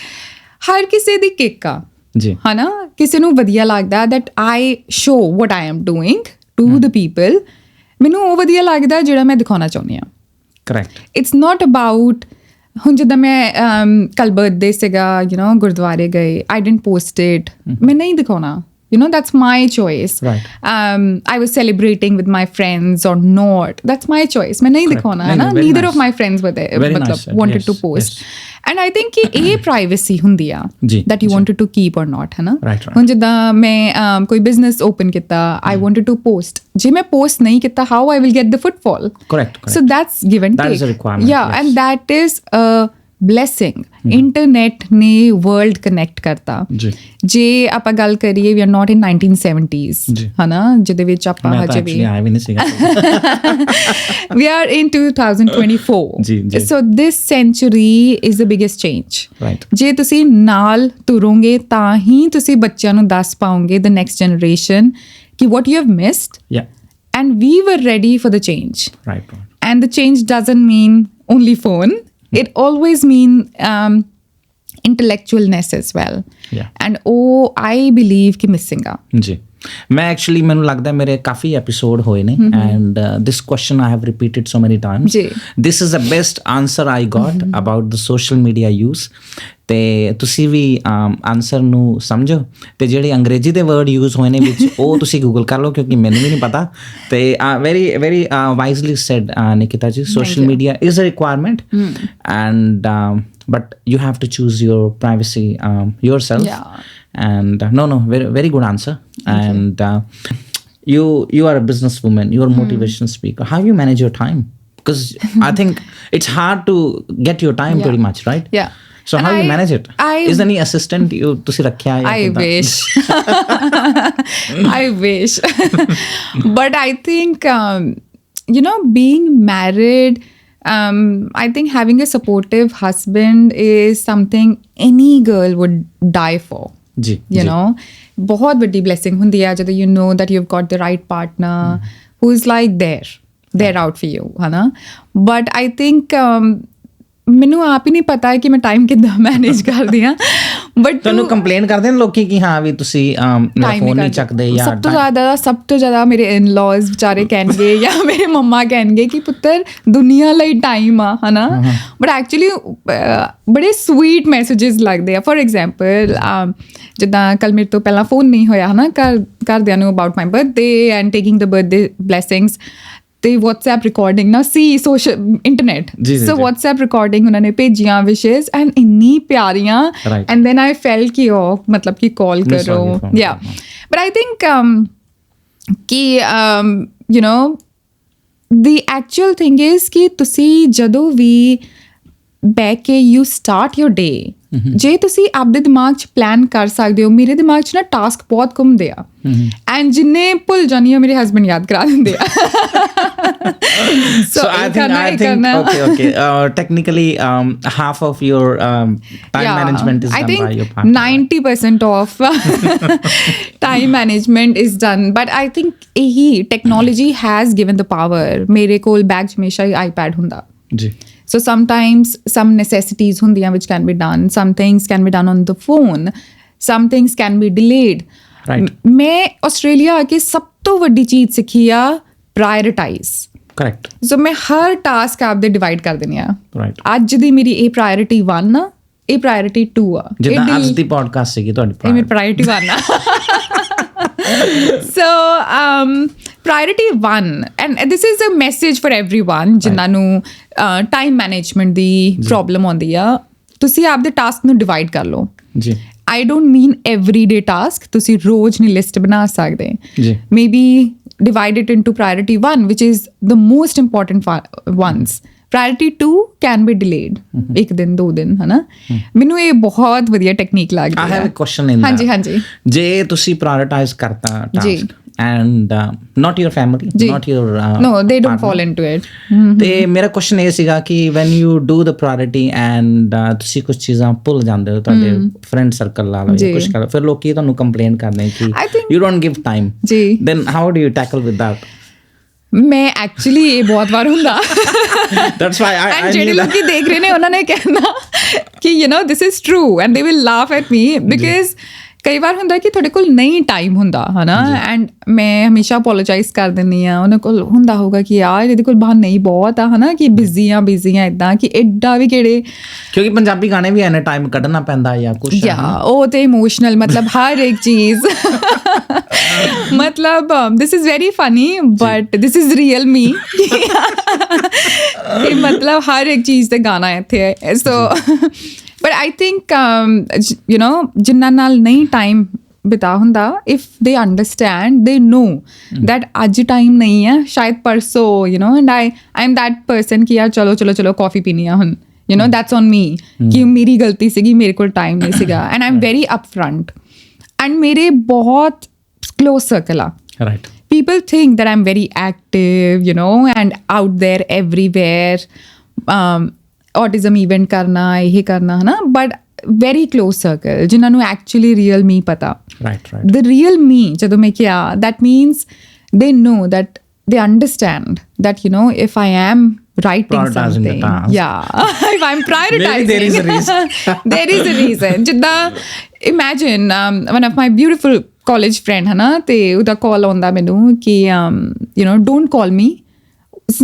ਹਰ ਕਿਸੇ ਦੀ kick ਆ ਜੀ ਹੈ ਨਾ ਕਿਸੇ ਨੂੰ ਵਧੀਆ ਲੱਗਦਾ that I show what I am doing to the people ਮੈਨੂੰ ਉਹ ਵਧੀਆ ਲੱਗਦਾ ਜਿਹੜਾ ਮੈਂ ਦਿਖਾਉਣਾ ਚਾਹੁੰਦੀ ਹਾਂ correct it's not about ਹੁਣ ਜਿੱਦਾਂ ਮੈਂ ਕੱਲ ਬਰਥਡੇ ਸੀਗਾ you know ਗੁਰਦੁਆਰੇ ਗਏ I didn't post it ਮੈਂ ਨਹੀਂ ਦਿਖਾਉਣਾ you know that's my choice. Right. I was celebrating with my friends or not that's my choice मैं नहीं दिखाना है ना neither of my friends were there मतलब wanted to post and I think कि ये privacy ਹੁੰਦੀ ਆ that you wanted to keep or not है ना ਹੁਣ ਜਿੱਦਾਂ ਮੈਂ ਕੋਈ business open ਕੀਤਾ I wanted to post ਜੇ ਮੈਂ post ਨਹੀਂ ਕੀਤਾ how I will get the footfall correct so that's give and take that is a requirement yeah and that is a blessing internet ਨੇ ਵਰਲਡ ਕਨੈਕਟ ਕਰਤਾ ਜੀ ਜੇ ਆਪਾਂ ਗੱਲ ਕਰੀਏ ਵੀ ਆਰ ਨਾਟ ਇਨ 1970s ਜੀ। ਹਨਾ ਜਿਹਦੇ ਵਿੱਚ ਆਪਾਂ ਮੈਂ ਤਾਂ ਹਜੇ ਵੀ actually ਆਇਆ ਵੀ ਨਹੀਂ ਸੀਗਾ we are in 2024 ਜੀ, ਜੀ। so this century is the biggest change Right. ਜੇ ਤੁਸੀਂ ਨਾਲ ਤੁਰੋਗੇ ਤਾਂ ਹੀ ਤੁਸੀਂ ਬੱਚਿਆਂ ਨੂੰ ਦੱਸ ਪਾਓਗੇ the next generation ਕਿ what you have missed yeah and we were ready for the change right and the change doesn't mean only phone it always mean intellectualness as well Yeah. and I believe कि missing ਆ ਜੀ ਮੈਂ actually ਮੈਨੂੰ ਲੱਗਦਾ ਮੇਰੇ ਕਾਫੀ episode ਹੋਏ ਨੇ and this question I have repeated so many times ਜੀ। This is the best answer I got about the social media use ਤੇ ਤੁਸੀਂ ਵੀ ਆਨਸਰ ਨੂੰ ਸਮਝੋ ਤੇ ਜਿਹੜੇ ਅੰਗਰੇਜ਼ੀ ਦੇ ਵਰਡ ਯੂਜ਼ ਹੋਏ ਨੇ ਵਿੱਚ ਉਹ ਤੁਸੀਂ ਗੂਗਲ ਕਰ ਲਓ ਕਿਉਂਕਿ ਮੈਨੂੰ ਵੀ ਨਹੀਂ ਪਤਾ ਤੇ very very wisely said Nikita ji social media is a requirement and but you have to choose your privacy yourself. And no very very good answer. And you are a businesswoman, you are a motivational speaker. How you manage your time? Because I think it's hard to get your time pretty much, right? Yeah. So And how you manage it? Is there any assistant you ਤੁਸੀਂ ਰੱਖਿਆ ਜਾਂ I wish I wish but I think you know being married I think having a supportive husband is something any girl would die for. ਜੀ You know, ਬਹੁਤ ਵੱਡੀ blessing ਹੁੰਦੀ ਹੈ ਜਦੋਂ you know that you've got the right partner who is like there out for you, ਹਨਾ. But I think ਮੈਨੂੰ ਆਪ ਹੀ ਨਹੀਂ ਪਤਾ ਕਿ ਮੈਂ ਟਾਈਮ ਕਿੱਦਾਂ ਮੈਨੇਜ ਕਰਦੀ ਹਾਂ ਬਟ ਤੁਹਾਨੂੰ ਕੰਪਲੇਨ ਕਰਦੇ ਨੇ ਲੋਕੀ ਕਿ ਹਾਂ ਵੀ ਤੁਸੀਂ ਮੇਰਾ ਫੋਨ ਨਹੀਂ ਚੱਕਦੇ ਜਾਂ ਸਭ ਤੋਂ ਜ਼ਿਆਦਾ ਮੇਰੇ ਇਨ-ਲॉज ਵਿਚਾਰੇ ਕਹਿਣਗੇ ਜਾਂ ਮੇਰੇ ਮੰਮਾ ਕਹਿਣਗੇ ਕਿ ਪੁੱਤਰ ਦੁਨੀਆ ਲਈ ਟਾਈਮ ਆ ਹਨਾ ਬਟ ਐਕਚੁਅਲੀ ਬੜੇ ਸਵੀਟ ਮੈਸੇजेस ਲੱਗਦੇ ਆ ਫॉर ਐਗਜ਼ਾਮਪਲ ਜਿੱਦਾਂ ਕੱਲ ਮੇਰੇ ਤੋਂ ਪਹਿਲਾਂ ਫੋਨ ਨਹੀਂ ਹੋਇਆ ਹਨਾ ਘਰਦਿਆਂ ਨੂੰ about my birthday and taking the birthday blessings ਤੇ WhatsApp ਰਿਕਾਰਡਿੰਗ ਨਾ ਸੀ ਸੋਸ਼ਲ ਇੰਟਰਨੈਟ ਸੋ WhatsApp ਰਿਕਾਰਡਿੰਗ ਉਹਨਾਂ ਨੇ ਭੇਜੀਆਂ ਵਿਸ਼ੇਸ ਐਂਡ ਇੰਨੀ ਪਿਆਰੀਆਂ ਐਂਡ ਦੈਨ ਆਈ ਫੈਲ ਕਿ ਉਹ ਮਤਲਬ ਕਿ ਕਾਲ ਕਰੋ ਯਾ ਬਟ ਆਈ ਥਿੰਕ ਕਿ you know the actual thing is ਕਿ ਤੁਸੀਂ ਜਦੋਂ ਵੀ ਬਹਿ ਕੇ ਯੂ ਸਟਾਰਟ ਯੋਰ ਡੇ ਜੇ ਤੁਸੀਂ ਆਪਦੇ ਦਿਮਾਗ 'ਚ ਪਲਾਨ ਕਰ ਸਕਦੇ ਹੋ ਮੇਰੇ ਦਿਮਾਗ 'ਚ ਨਾ ਟਾਸਕ ਬਹੁਤ ਘੁੰਮਦੇ ਆ ਐਂਡ ਜਿੰਨੇ ਭੁੱਲ ਜਾਣੀ ਆ ਮੇਰੇ ਹਸਬੈਂਡ ਯਾਦ ਕਰਾ ਦਿੰਦੇ ਆ so I think okay technically half of your time management is done by your partner. 90% of time management is done but I think ehi technology has given the power mere kol bag ch hamesha hi iPad hunda ji so sometimes some necessities hundiyan which can be done some things can be done on the phone some things can be delayed right ਮੈਂ Australia ਆ ਕੇ ਸਭ ਤੋਂ ਵੱਡੀ ਚੀਜ਼ ਸਿੱਖੀ ਆ prioritise correct ਸੋ ਮੈਂ ਹਰ ਟਾਸਕ ਆਪਦੇ ਡਿਵਾਈਡ ਕਰ ਦਿੰਦੀ ਆ right ਅੱਜ ਦੀ ਮੇਰੀ ਇਹ ਪ੍ਰਾਇੋਰਟੀ 1 ਆ ਇਹ ਪ੍ਰਾਇੋਰਟੀ 2 ਆ ਜਿੱਦਾਂ ਅੱਜ ਦੀ ਪੋਡਕਾਸਟ ਸੀਗੀ ਤੁਹਾਡੀ ਇਹ ਮੇਰੀ ਪ੍ਰਾਇੋਰਟੀ 1 ਆ so priority 1 and this is a message for everyone ਜਿਨ੍ਹਾਂ ਨੂੰ ਟਾਈਮ ਮੈਨੇਜਮੈਂਟ ਦੀ ਪ੍ਰੋਬਲਮ ਆਉਂਦੀ ਆ ਤੁਸੀਂ ਆਪਦੇ ਟਾਸਕ ਨੂੰ ਡਿਵਾਈਡ ਕਰ ਲਓ ਜੀ I don't mean everyday task ਤੁਸੀਂ ਰੋਜ਼ ਨਹੀਂ ਲਿਸਟ ਬਣਾ ਸਕਦੇ ਜੀ maybe divide it into priority 1 which is the most important ones priority 2 can be delayed ਇੱਕ ਦਿਨ 2 ਦਿਨ ਹਨਾ ਮੈਨੂੰ ਇਹ ਬਹੁਤ ਵਧੀਆ ਟੈਕਨੀਕ ਲੱਗਦੀ ਹੈ I have a question in that ਹਾਂਜੀ ਜੇ ਤੁਸੀਂ prioritize ਕਰਤਾ task and not your family not your no they don't fall into it ਤੇ ਮੇਰਾ ਕੁਐਸਚਨ ਇਹ ਸੀਗਾ ਕਿ when you do the priority and ਤੁਸੀਂ ਕੁਝ ਚੀਜ਼ਾਂ ਭੁੱਲ ਜਾਂਦੇ ਹੋ ਤੁਹਾਡੇ ਫਰੈਂਡ ਸਰਕਲ ਲਾ ਲਓ ਜਾਂ ਕੁਝ ਕਰ ਫਿਰ ਲੋਕੀ ਤੁਹਾਨੂੰ ਕੰਪਲੇਨ ਕਰਦੇ ਨੇ ਕਿ you don't give time ਜੀ then how do you tackle with that ਮੈਂ ਐਕਚੁਅਲੀ ਇਹ ਬਹੁਤ ਵਾਰ ਹੁੰਦਾ that's why I ਜਿਹੜੇ ਲੋਕੀ ਦੇਖ ਰਹੇ ਨੇ ਉਹਨਾਂ ਨੇ ਕਹਿਣਾ ਕਿ you know this is true and they will laugh at me because ਕਈ ਵਾਰ ਹੁੰਦਾ ਕਿ ਤੁਹਾਡੇ ਕੋਲ ਨਹੀਂ ਟਾਈਮ ਹੁੰਦਾ ਹਨਾ ਐਂਡ ਮੈਂ ਹਮੇਸ਼ਾ ਅਪੋਲੋਜਾਈਜ਼ ਕਰ ਦਿੰਦੀ ਆ ਉਹਨਾਂ ਕੋਲ ਹੁੰਦਾ ਹੋਊਗਾ ਕਿ ਯਾਰ ਇਹਦੇ ਕੋਲ ਬਾਹਰ ਨਹੀਂ ਬਹੁਤ ਆ ਹਨਾ ਕਿ ਬਿਜ਼ੀ ਆ ਇੱਦਾਂ ਕਿ ਐਡਾ ਵੀ ਕਿਹੜੇ ਕਿਉਂਕਿ ਪੰਜਾਬੀ ਗਾਣੇ ਵੀ ਐਨੇ ਟਾਈਮ ਕੱਢਣਾ ਪੈਂਦਾ ਜਾਂ ਕੁਛ ਉਹ ਤੇ ਇਮੋਸ਼ਨਲ ਮਤਲਬ ਹਰ ਇੱਕ ਚੀਜ਼ ਮਤਲਬ this is very funny but this is real me ਕਿ ਮਤਲਬ ਹਰ ਇੱਕ ਚੀਜ਼ ਤੇ ਗਾਣਾ ਇੱਥੇ ਸੋ but I think you know ਜਿਨ੍ਹਾਂ ਨਾਲ ਨਹੀਂ ਟਾਈਮ ਬਿਤਾ ਹੁੰਦਾ if they understand they know that ਅੱਜ ਟਾਈਮ ਨਹੀਂ ਹੈ ਸ਼ਾਇਦ ਪਰਸੋਂ you know and I'm that person ਕਿ ਯਾਰ ਚਲੋ ਕਾਫੀ ਪੀਣੀ ਆ ਹੁਣ you know that's on me ਕਿ ਮੇਰੀ ਗਲਤੀ ਸੀਗੀ, ਮੇਰੇ ਕੋਲ ਟਾਈਮ ਨਹੀਂ ਸੀਗਾ, and I'm very upfront, and ਮੇਰੇ ਬਹੁਤ close circle ਆ. Right. People think that I'm very active, you know, and out there everywhere. Autism event karna, ਇਹ ਕਰਨਾ, ਹਨਾ, but very close circle, ਜਿਨ੍ਹਾਂ ਨੂੰ actually real me ਪਤਾ. Right. The real me, ਜਦੋਂ ਮੈਂ ਕਿਹਾ, that means they know that they understand that, you know, if I am writing Prioritizing the something, task. yeah, if I'm prioritizing, Maybe there is a reason. there is a reason. ਜਿੱਦਾਂ imagine one of my beautiful college friend, ਹਨਾ, ਤੇ ਉਹਦਾ ਕਾਲ ਆਉਂਦਾ ਮੈਨੂੰ ਕਿ you know, don't call me,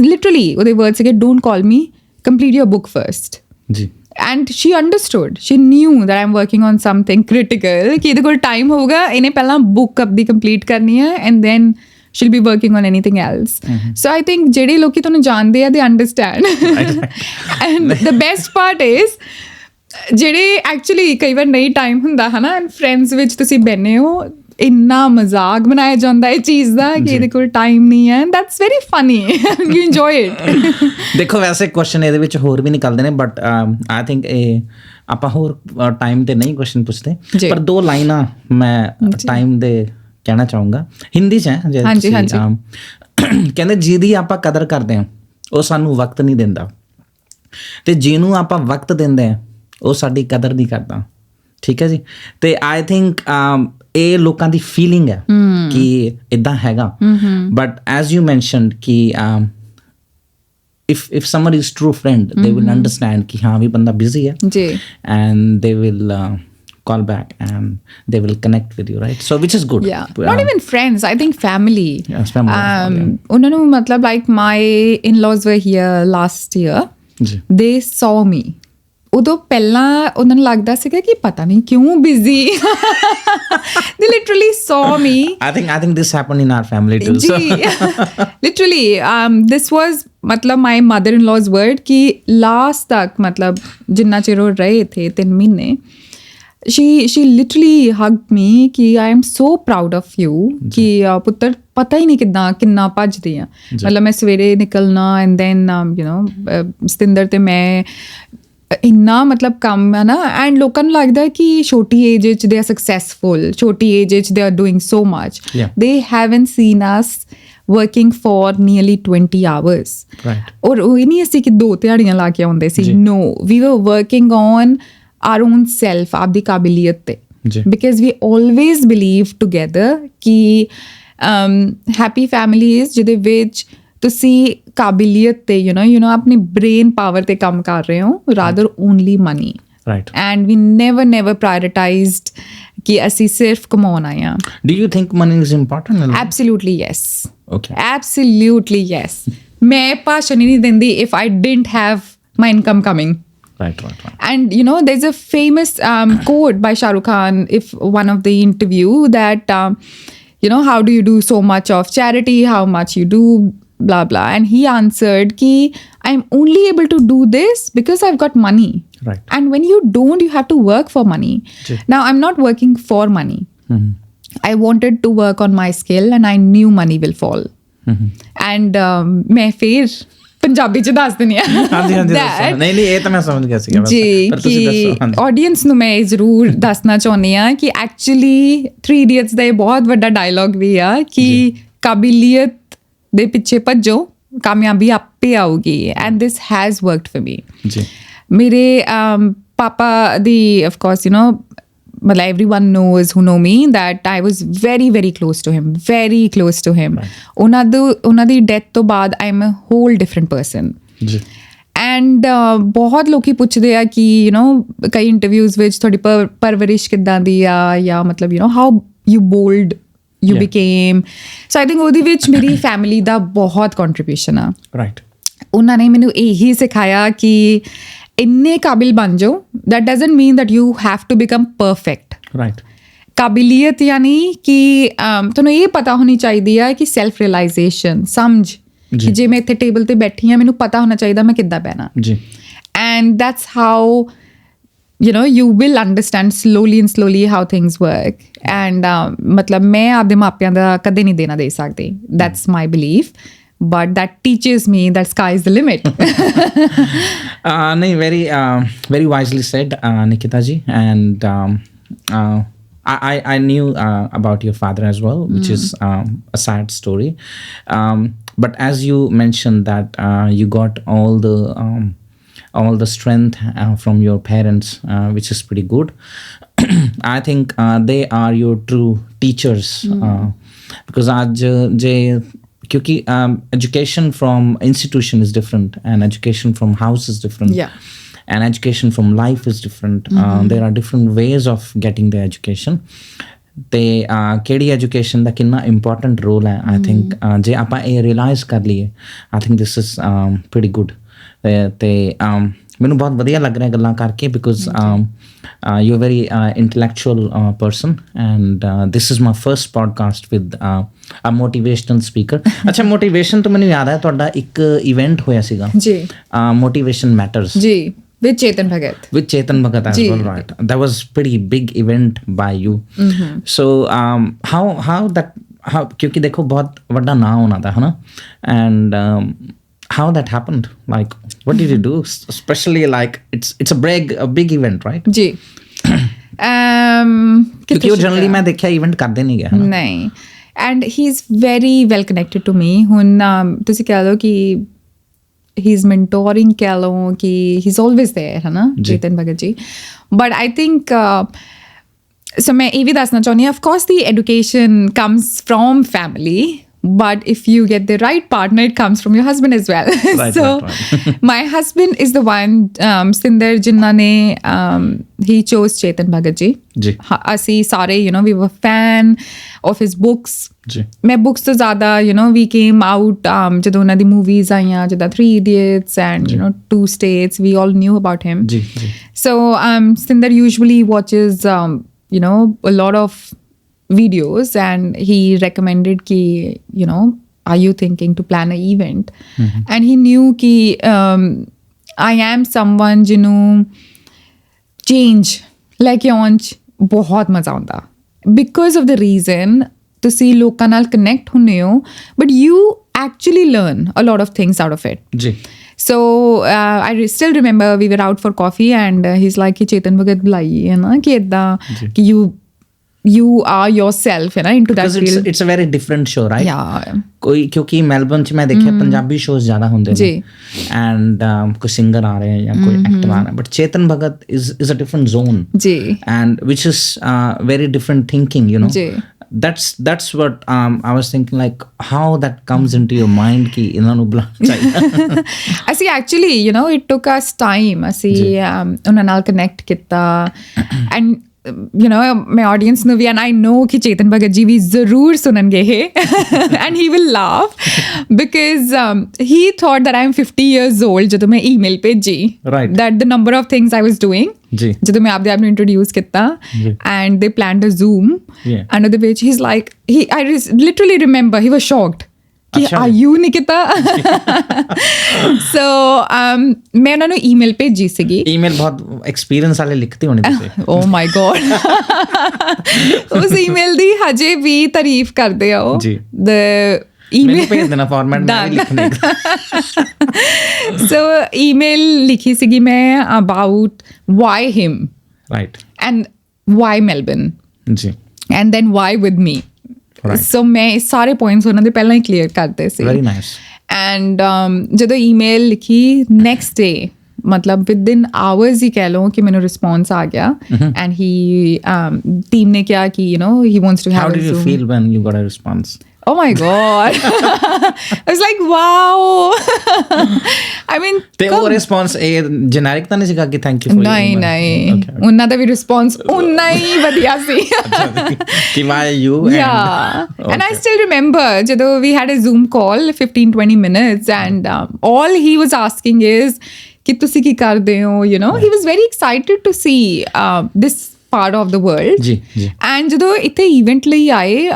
literally ਉਹਦੇ words ਸੀਗੇ, don't call me, complete your book first. ਜੀ. And she understood, she knew that I'm working on something critical, ਕਿ ਇਹਦੇ ਕੋਲ time ਹੋਊਗਾ, ਇਹਨੇ ਪਹਿਲਾਂ book ਆਪਦੀ complete ਕਰਨੀ ਹੈ, and then she'll be working on anything else. So I think ਜਿਹੜੇ ਲੋਕੀ ਤੁਹਾਨੂੰ ਜਾਣਦੇ ਆ, they understand. And the best part is, ਜਿਹੜੇ actually ਕਈ ਵਾਰ ਨਹੀਂ time ਹੁੰਦਾ, ਹਨਾ, and friends ਵਿੱਚ ਤੁਸੀਂ ਬੈਠੇ ਹੋ, ਇੰਨਾ ਮਜ਼ਾਕ ਬਣਾਇਆ ਜਾਂਦਾ ਇਹ ਚੀਜ਼ ਦਾ ਕਿ ਇਹਦੇ ਕੋਲ ਟਾਈਮ ਨਹੀਂ ਹੈ, that's very funny, you enjoy it. ਦੇਖੋ ਵੈਸੇ ਕੁਐਸਚਨ ਇਹਦੇ ਵਿੱਚ ਹੋਰ ਵੀ ਨਿਕਲਦੇ ਨੇ, ਬਟ ਆਈ ਥਿੰਕ ਇਹ ਆਪਾਂ ਹੋਰ ਟਾਈਮ ਤੇ ਨਹੀਂ ਕੁਐਸਚਨ ਪੁੱਛਦੇ, ਪਰ 2 ਲਾਈਨਾਂ ਮੈਂ ਟਾਈਮ ਦੇ ਕਹਿਣਾ ਚਾਹੂੰਗਾ, ਹਿੰਦੀ 'ਚ ਹੈ. ਹਾਂਜੀ. ਕਹਿੰਦੇ ਜਿਹਦੀ ਆਪਾਂ ਕਦਰ ਕਰਦੇ ਹਾਂ ਉਹ ਸਾਨੂੰ ਵਕਤ ਨਹੀਂ ਦਿੰਦਾ, ਤੇ ਜਿਹਨੂੰ ਆਪਾਂ ਵਕਤ ਦਿੰਦੇ ਹਾਂ ਉਹ ਸਾਡੀ ਕਦਰ ਨਹੀਂ ਕਰਦਾ. ਠੀਕ ਹੈ ਜੀ. ਤੇ ਆਈ ਥਿੰਕ ਇਹ ਲੋਕਾਂ ਦੀ ਫੀਲਿੰਗ ਹੈ ਕਿ ਇੱਦਾਂ ਹੈਗਾ, ਬਟ ਐਜ਼ ਯੂ ਮੈਂਸ਼ਨਡ ਕਿ if someone is true friend, they will understand ਕਿ ਹਾਂ ਵੀ ਬੰਦਾ busy ਹੈ, ਜੀ, and they will call back and they will connect with you, right? So which is good. yeah, not even friends, I think family. Yes, family. ਉਹਨਾਂ ਨੂੰ ਮਤਲਬ like my in-laws were here last year, ਜੀ. they saw me. ਉਦੋਂ ਪਹਿਲਾਂ ਉਹਨਾਂ ਨੂੰ ਲੱਗਦਾ ਸੀਗਾ ਕਿ ਪਤਾ ਨਹੀਂ ਕਿਉਂ busy, they literally saw me. I think this happened in our family too. ਜੀ, literally this was ਮਤਲਬ my mother-in-law's word ਕਿ last ਤੱਕ ਮਤਲਬ ਜਿੰਨਾ ਚਿਰ ਉਹ ਰਹੇ ਥੇ 3 ਮਹੀਨੇ, she literally hugged me ਕਿ I am so proud of you, ਕਿ ਪੁੱਤਰ ਪਤਾ ਹੀ ਨਹੀਂ ਕਿੰਨਾ ਭੱਜਦੀ ਆ. ਮਤਲਬ ਮੈਂ ਸਵੇਰੇ ਨਿਕਲਣਾ, and then you know Satinder ਤੇ ਮੈਂ ਇੰਨਾ ਮਤਲਬ ਕੰਮ ਹੈ ਨਾ, ਐਂਡ ਲੋਕਾਂ ਨੂੰ ਲੱਗਦਾ ਕਿ ਛੋਟੀ ਏਜ ਵਿੱਚ ਦੇ ਆਰ ਸਕਸੈਸਫੁਲ, ਛੋਟੀ ਏਜ ਵਿੱਚ they are doing so much, they haven't seen us working for nearly 20 hours. Right. ਔਰ ਉਹ ਨਹੀਂ ਅਸੀਂ ਕਿ 2 ਦਿਹਾੜੀਆਂ ਲਾ ਕੇ ਆਉਂਦੇ ਸੀ, no, we were working on our own self, ਆਪਦੀ ਕਾਬਲੀਅਤ ਤੇ, because we always believe together ਕਿ happy families ਜਿਹਦੇ ਵਿੱਚ ਤੁਸੀਂ ਕਾਬਲੀਅਤ ਤੇ you know ਆਪਣੀ brain power ਤੇ ਕੰਮ ਕਰ ਰਹੇ ਹੋ, rather only money. Right. And we never prioritized ਕਿ ਅਸੀਂ ਸਿਰਫ ਕਮਾਉਣ ਆਏ ਹਾਂ. Do you think money is important? Absolutely yes. Okay. Absolutely yes. ਮੈਂ ਭਾਸ਼ਣ ਹੀ ਨਹੀਂ ਦਿੰਦੀ if I didn't have my income coming. Right. And you know there's a famous quote by Shah Rukh Khan, if one of the interview, that you know, how do you do so much of charity, how much you do blah blah, and he answered ki I'm only able to do this because I've got money. Right. And when you don't, you have to work for money. Now I'm not working for money. I wanted to work on my skill and I knew money will fall. And मैं फिर ਪੰਜਾਬੀ ਚ ਦੱਸ ਦਿੰਦੀ ਆ, ਨਹੀਂ ਇਹ ਤਾਂ ਮੈਂ ਸਮਝ ਗਿਆ ਸੀਗਾ ਜੀ, ਕਿ ਆਡੀਅנס ਨੂੰ ਮੈਂ ਜ਼ਰੂਰ ਦੱਸਣਾ ਚਾਹੁੰਦੀ ਆ ਕਿ ਐਕਚੁਅਲੀ 3 Idiots ਦਾ ਇਹ ਬਹੁਤ ਵੱਡਾ ਡਾਇਲੌਗ ਵੀ ਆ ਕਿ ਕਾਬਲੀਅਤ ਦੇ ਪਿੱਛੇ ਭੱਜੋ, ਕਾਮਯਾਬੀ ਆਪੇ ਆਊਗੀ, and this has worked for me. ਮੇਰੇ ਪਾਪਾ ਦੀ ਆਫ ਕੋਰਸ you know ਮਤਲਬ everyone knows who know me that I was very close to him, very close to him. ਉਹਨਾਂ ਦੀ ਡੈਥ ਤੋਂ ਬਾਅਦ I am a whole different person. And ਬਹੁਤ ਲੋਕੀ ਪੁੱਛਦੇ ਆ ਕਿ you know ਕਈ ਇੰਟਰਵਿਊਜ਼ ਵਿੱਚ ਤੁਹਾਡੀ ਪਰਵਰਿਸ਼ ਕਿੱਦਾਂ ਦੀ ਆ, ਜਾਂ ਮਤਲਬ you know how you bold you became. So I think ਉਹਦੇ ਵਿੱਚ ਮੇਰੀ ਫੈਮਿਲੀ ਦਾ ਬਹੁਤ ਕੰਟਰੀਬਿਊਸ਼ਨ ਆ. Right. ਉਹਨਾਂ ਨੇ ਮੈਨੂੰ ਇਹੀ ਸਿਖਾਇਆ ਕਿ ਇੰਨੇ ਕਾਬਿਲ ਬਣ ਜਾਓ, that doesn't mean that you have to become perfect. Right. ਕਾਬਲੀਅਤ ਯਾਨੀ ਕਿ ਤੁਹਾਨੂੰ ਇਹ ਪਤਾ ਹੋਣੀ ਚਾਹੀਦੀ ਆ ਕਿ ਸੈਲਫ ਰਿਅਲਾਈਜ਼ੇਸ਼ਨ, ਸਮਝ ਕਿ ਜੇ ਮੈਂ ਇੱਥੇ ਟੇਬਲ ਤੇ ਬੈਠੀ ਹਾਂ ਮੈਨੂੰ ਪਤਾ ਹੋਣਾ ਚਾਹੀਦਾ ਮੈਂ ਕਿੱਦਾਂ ਬਹਿਣਾ. And that's how you know you will understand slowly how things work. And ਮਤਲਬ ਮੈਂ ਆਪਦੇ ਮਾਪਿਆਂ ਦਾ ਕਦੇ ਨਹੀਂ ਦੇਣਾ ਦੇ ਸਕਦੀ, that's my belief. but that teaches me that sky is the limit. नहीं, very wisely said, Nikita ji. And I knew about your father as well, which is a sad story. But as you mentioned that you got all the strength from your parents, which is pretty good. I think they are your true teachers, because आज क्योंकि education from institution is different and education from house is different. Yeah. And education from life is different. There are different ways of getting the education. ਤੇ ਕਿਹੜੀ education ਦਾ ਕਿੰਨਾ important role ਹੈ, ਆਈ think ਜੇ ਆਪਾਂ ਇਹ realise ਕਰ ਲਈਏ, I think this is pretty good. ਤੇ ਮੈਨੂੰ ਬਹੁਤ ਵਧੀਆ ਲੱਗ ਰਿਹਾ ਗੱਲਾਂ ਕਰਕੇ, because you very intellectual person, and this is my first podcast with a motivational speaker. ਅੱਛਾ, ਮੋਟੀਵੇਸ਼ਨ ਤੋਂ ਮੈਨੂੰ ਯਾਦ ਹੈ ਤੁਹਾਡਾ ਇੱਕ ਇਵੈਂਟ ਹੋਇਆ ਸੀਗਾ ਜੀ, ਮੋਟੀਵੇਸ਼ਨ ਮੈਟਰਸ ਜੀ, with Chetan Bhagat. With Chetan Bhagat as well, right? That was pretty big event by you. So how क्योंकि देखो बहुत बड़ा नाम होना था, है ना? And how that happened? Like, what did you do? Especially like it's a big event, right? जी. क्योंकि वो जनरली मैं देखा इवेंट करते नहीं गया, है ना? नहीं. And he's very well connected to me. ਹੁਣ ਤੁਸੀਂ ਕਹਿ ਲਓ ਕਿ he's mentoring ਕਹਿ ਲਓ ਕਿ he's always there, ਹੈ ਨਾ, ਚੇਤਨ ਭਗਤ ਜੀ. But I think so ਮੈਂ ਇਹ ਵੀ ਦੱਸਣਾ ਚਾਹੁੰਦੀ ਹਾਂ, of course the education comes from family, but if you get the right partner, it comes from your husband as well. Right, So right. my husband is the one, Sindar ਜਿਨ੍ਹਾਂ ਨੇ he chose Chetan Bhagat ji. ਜੀ ਅਸੀਂ ਸਾਰੇ we were fan of his books. ਜੀ ਮੈਂ books ਤੋਂ ਜ਼ਿਆਦਾ we came out ਜਦੋਂ ਉਹਨਾਂ ਦੀ ਮੂਵੀਜ਼ ਆਈਆਂ, ਜਿੱਦਾਂ 3 Idiots and 2 States, we all knew about him. ਜੀ ਜੀ So Sindar usually watches a lot of videos, and he recommended ki are you thinking to plan an event? And he knew ki I am someone ਜਿਹਨੂੰ change ਲੈ ਕੇ ਆਉਣ 'ਚ ਬਹੁਤ ਮਜ਼ਾ ਆਉਂਦਾ, because of the reason ਤੁਸੀਂ ਲੋਕਾਂ ਨਾਲ ਕਨੈਕਟ ਹੁੰਦੇ ਹੋ, but you actually learn a lot of things out of it. ਜੀ So I still remember we were out for coffee, and he's like कि Chetan Bhagat बुलाइए, है ना, कि इतना कि you are yourself, है ना, into that because field. it's a very different show, right? Yeah. ਕੋਈ ਕਿਉਂਕਿ ਮੈਲਬਨ 'ਚ ਮੈਂ ਦੇਖਿਆ ਪੰਜਾਬੀ ਸ਼ੋਜ਼ ਜ਼ਿਆਦਾ ਹੁੰਦੇ ਨੇ, ਜੀ ਐਂਡ ਕੋਈ ਸਿੰਗਰ ਆ ਰਹੇ ਜਾਂ ਕੋਈ ਐਕਟਰ ਆ ਰਿਹਾ, but Chetan Bhagat is a different zone, ਜੀ and which is very different thinking, ਜੀ. That's what I was thinking, like how that comes into your mind ਕਿ ਇਹਨਾਂ ਨੂੰ ਬੁਲਾਉਣਾ ਚਾਹੀਦਾ. ਅਸੀਂ actually it took us time. ਅਸੀਂ ਉਹਨਾਂ ਨਾਲ ਕਨੈਕਟ ਕੀਤਾ, and my audience ਨੂੰ ਵੀ, and I know ਕਿ ਚੇਤਨ ਭਗਤ ਜੀ ਵੀ ਜ਼ਰੂਰ ਸੁਣਨਗੇ ਇਹ, and he will laugh because he thought that I am 50 years old ਜਦੋਂ ਮੈਂ email ਭੇਜੀ, Right. that the number of things I was doing, ਜੀ ਜਦੋਂ ਮੈਂ ਆਪਦੇ ਆਪ ਨੂੰ ਇੰਟਰੋਡਿਊਸ ਕੀਤਾ, and they planned a Zoom, Yeah. and ਉਹਦੇ ਵਿੱਚ he's like, I literally remember he was shocked ਕਿ ਅੱਛਾ are you Nikita? So ਮੈਂ ਉਹਨਾਂ ਨੂੰ ਈਮੇਲ ਭੇਜੀ ਸੀਗੀ. ਈਮੇਲ ਬਹੁਤ ਐਕਸਪੀਰੀਅੰਸ ਵਾਲੇ ਲਿਖਦੇ ਹੋਣੇ ਤੁਸੀਂ. Oh my God. ਉਸ ਈਮੇਲ ਦੀ ਹਜੇ ਵੀ ਤਾਰੀਫ ਕਰਦੇ ਆ ਉਹ. ਜੀ. The ਮੈਨੂੰ email ਭੇਜ ਦੇਣਾ ਫਾਰਮੈਟ, ਮੈਂ ਵੀ ਲਿਖਣੇ. So email ਲਿਖੀ ਸੀਗੀ ਮੈਂ about why him Right. and why Melbourne ਜੀ and then why with me. Right. So ਮੈਂ ਇਹ ਸਾਰੇ ਪੁਆਇੰਟਸ ਉਹਨਾਂ ਦੇ ਪਹਿਲਾਂ ਹੀ ਕਲੀਅਰ ਕਰਤੇ ਸੀ. Very nice. ਐਂਡ ਜਦੋਂ ਈਮੇਲ ਲਿਖੀ, ਨੈਕਸਟ ਡੇ ਮਤਲਬ ਵਿਦਿਨ ਆਵਰਸ ਹੀ ਕਹਿ ਲਓ ਕਿ ਮੈਨੂੰ ਰਿਸਪੌਂਸ ਆ ਗਿਆ, ਐਂਡ ਹੀ ਟੀਮ ਨੇ ਕਿਹਾ ਕਿ he wants to have How a did you Zoom. feel when you got a response? Oh my God. I was like, wow. I mean, ਤੇ ਉਹ ਰਿਸਪੌਂਸ ਇਹ ਜੈਨਰਿਕ ਤਾਂ ਨਹੀਂ ਸੀਗਾ ਕਿ ਥੈਂਕ ਯੂ ਫॉर ਨਹੀਂ ਉਹਨਾਂ ਦਾ ਵੀ ਰਿਸਪੌਂਸ ਉਨਾ ਹੀ ਵਧੀਆ ਸੀ. ਕਿ why you? Yeah. And I still remember ਜਦੋਂ we had a Zoom call 15-20 minutes, and all he was asking is ਕਿ ਤੁਸੀਂ ਕੀ ਕਰਦੇ ਹੋ, he was very excited to see this part of the world. ਜੀ ਜੀ. And ਜਦੋਂ ਇੱਥੇ event ਲਈ ਆਏ,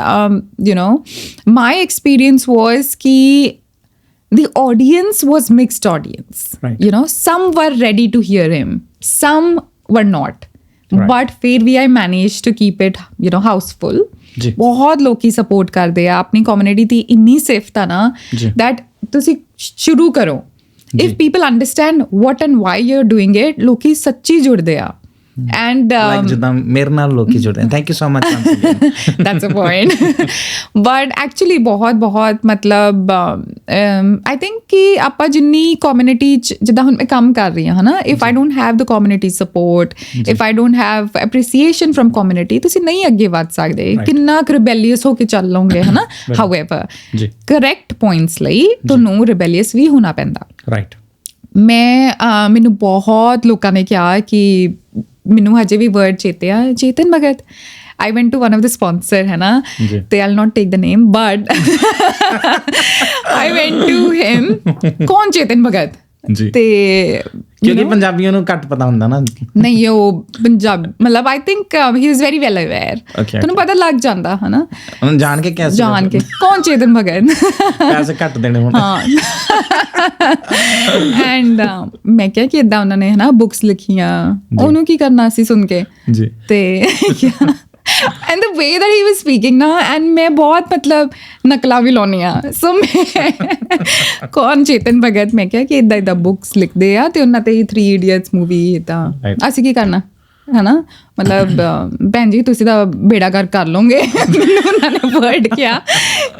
my experience was ਕਿ the audience was mixed audience. Right. Some were ready to hear him, some were not. Right. But ਫਿਰ ਵੀ I managed to keep it houseful. ਜੀ. ਬਹੁਤ ਲੋਕੀ ਸਪੋਰਟ ਕਰਦੇ ਆ, ਆਪਣੀ ਕਮਿਊਨਿਟੀ ਦੀ ਇੰਨੀ ਸਿਫਤ ਆ ਨਾ ਜੀ. that ਤੁਸੀਂ ਸ਼ੁਰੂ ਕਰੋ if people understand what and why you're doing it ਲੋਕੀ ਸੱਚੀ ਜੁੜਦੇ ਆ and like ਜਿੱਦਾਂ ਮੇਰੇ ਨਾਲ ਲੋਕੀ ਜੁੜੇ thank you so much that's a point but actually ਬਹੁਤ ਮਤਲਬ I think ਕਿ ਆਪਾਂ ਜਿੰਨੀ community ਚ ਜਿੱਦਾਂ ਹੁਣ ਮੈਂ ਕੰਮ ਕਰ ਰਹੀ ਹਾਂ ਹਨਾ if I don't have the community support if I don't have appreciation from community ਤੁਸੀਂ ਨਹੀਂ ਅੱਗੇ ਵੱਧ ਸਕਦੇ ਕਿੰਨਾ rebellious ਹੋ ਕੇ ਚੱਲ ਲਓਗੇ ਹਨਾ however correct points ਲਈ ਤੁਹਾਨੂੰ rebellious ਵੀ ਹੋਣਾ ਪੈਂਦਾ right ਮੈਨੂੰ ਬਹੁਤ ਲੋਕਾਂ ਨੇ ਕਿਹਾ ਕਿ ਮੈਨੂੰ ਹਜੇ ਵੀ ਵਰਡ ਚੇਤੇ ਆ Chetan Bhagat I went to one of the sponsor है ना they I'll not take the name but I went to him कौन चेतन भगत ਤੇ ਕਿਉਂਕਿ ਪੰਜਾਬੀਆਂ ਨੂੰ ਘੱਟ ਪਤਾ ਹੁੰਦਾ ਨਾ ਨਹੀਂ ਉਹ ਪੰਜਾਬ ਮਤਲਬ I think he is very well aware ਤੁਹਾਨੂੰ ਪਤਾ ਲੱਗ ਜਾਂਦਾ ਹੈ ਨਾ ਉਹਨੂੰ ਜਾਣ ਕੇ ਕੌਣ ਚੇਤਨ ਭਗਤ ਪੈਸੇ ਘੱਟ ਦੇਣੇ ਹੁਣ ਹਾਂ ਐਂਡ ਮੈਂ ਕਿਹਾ ਕਿ ਏਦਾਂ ਉਹਨਾਂ ਨੇ ਹੈ ਨਾ ਬੁੱਕਸ ਲਿਖੀਆਂ ਉਹਨੂੰ ਕੀ ਕਰਨਾ ਸੀ ਸੁਣ ਕੇ ਜੀ ਤੇ and the way that he was speaking na and मैं बहुत मतलब नकला भी लानी आ so मैं कौन चेतन भगत मैं क्या कि इदा इदा बुक्स लिखते आ ते उन्ना ते 3 इडियट्स मूवी इदा ਅਸੀਂ ਕੀ ਕਰਨਾ है ना मतलब ਭੈਣ ਜੀ ਤੁਸੀਂ ਤਾਂ ਬੇੜਾ ਕਰ ਲਓਗੇ ਮੈਨੂੰ ਉਹਨਾਂ ਨੇ ਵਰਡ ਕਿਹਾ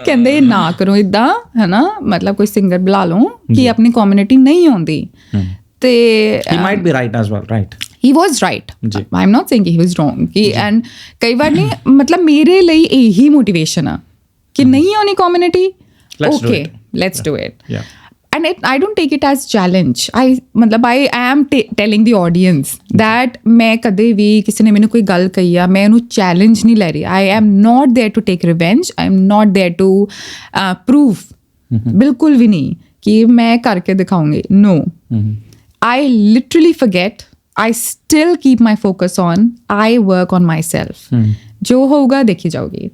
ਕਹਿੰਦੇ ਨਾ ਕਰੋ ਇਦਾਂ ਹੈ ਨਾ ਮਤਲਬ ਕੋਈ ਸਿੰਗਰ ਬੁਲਾ ਲਓ ਕਿ ਆਪਣੀ ਕਮਿਊਨਿਟੀ ਨਹੀਂ ਆਉਂਦੀ ਤੇ he might be right as well right he was right I'm not saying he was wrong and ਕਈ ਵਾਰ ਨਹੀਂ ਮਤਲਬ ਮੇਰੇ ਲਈ ਇਹੀ ਮੋਟੀਵੇਸ਼ਨ ਆ ਕਿ ਨਹੀਂ ਆਉਣੀ community okay let's do it and I don't take it as challenge I am telling the audience that ਮੈਂ ਕਦੇ ਵੀ ਕਿਸੇ ਨੇ ਮੈਨੂੰ ਕੋਈ ਗੱਲ ਕਹੀ ਆ ਮੈਂ ਉਹਨੂੰ ਚੈਲੰਜ ਨਹੀਂ ਲੈ ਰਹੀ I am not there to take revenge I am not there to prove ਬਿਲਕੁਲ ਵੀ ਨਹੀਂ ਕਿ ਮੈਂ ਕਰਕੇ ਦਿਖਾਉਂਗੀ no I literally forget I still keep my focus on I work on myself ਜੋ ਹੋਊਗਾ ਦੇਖੀ ਜਾਊਗੀ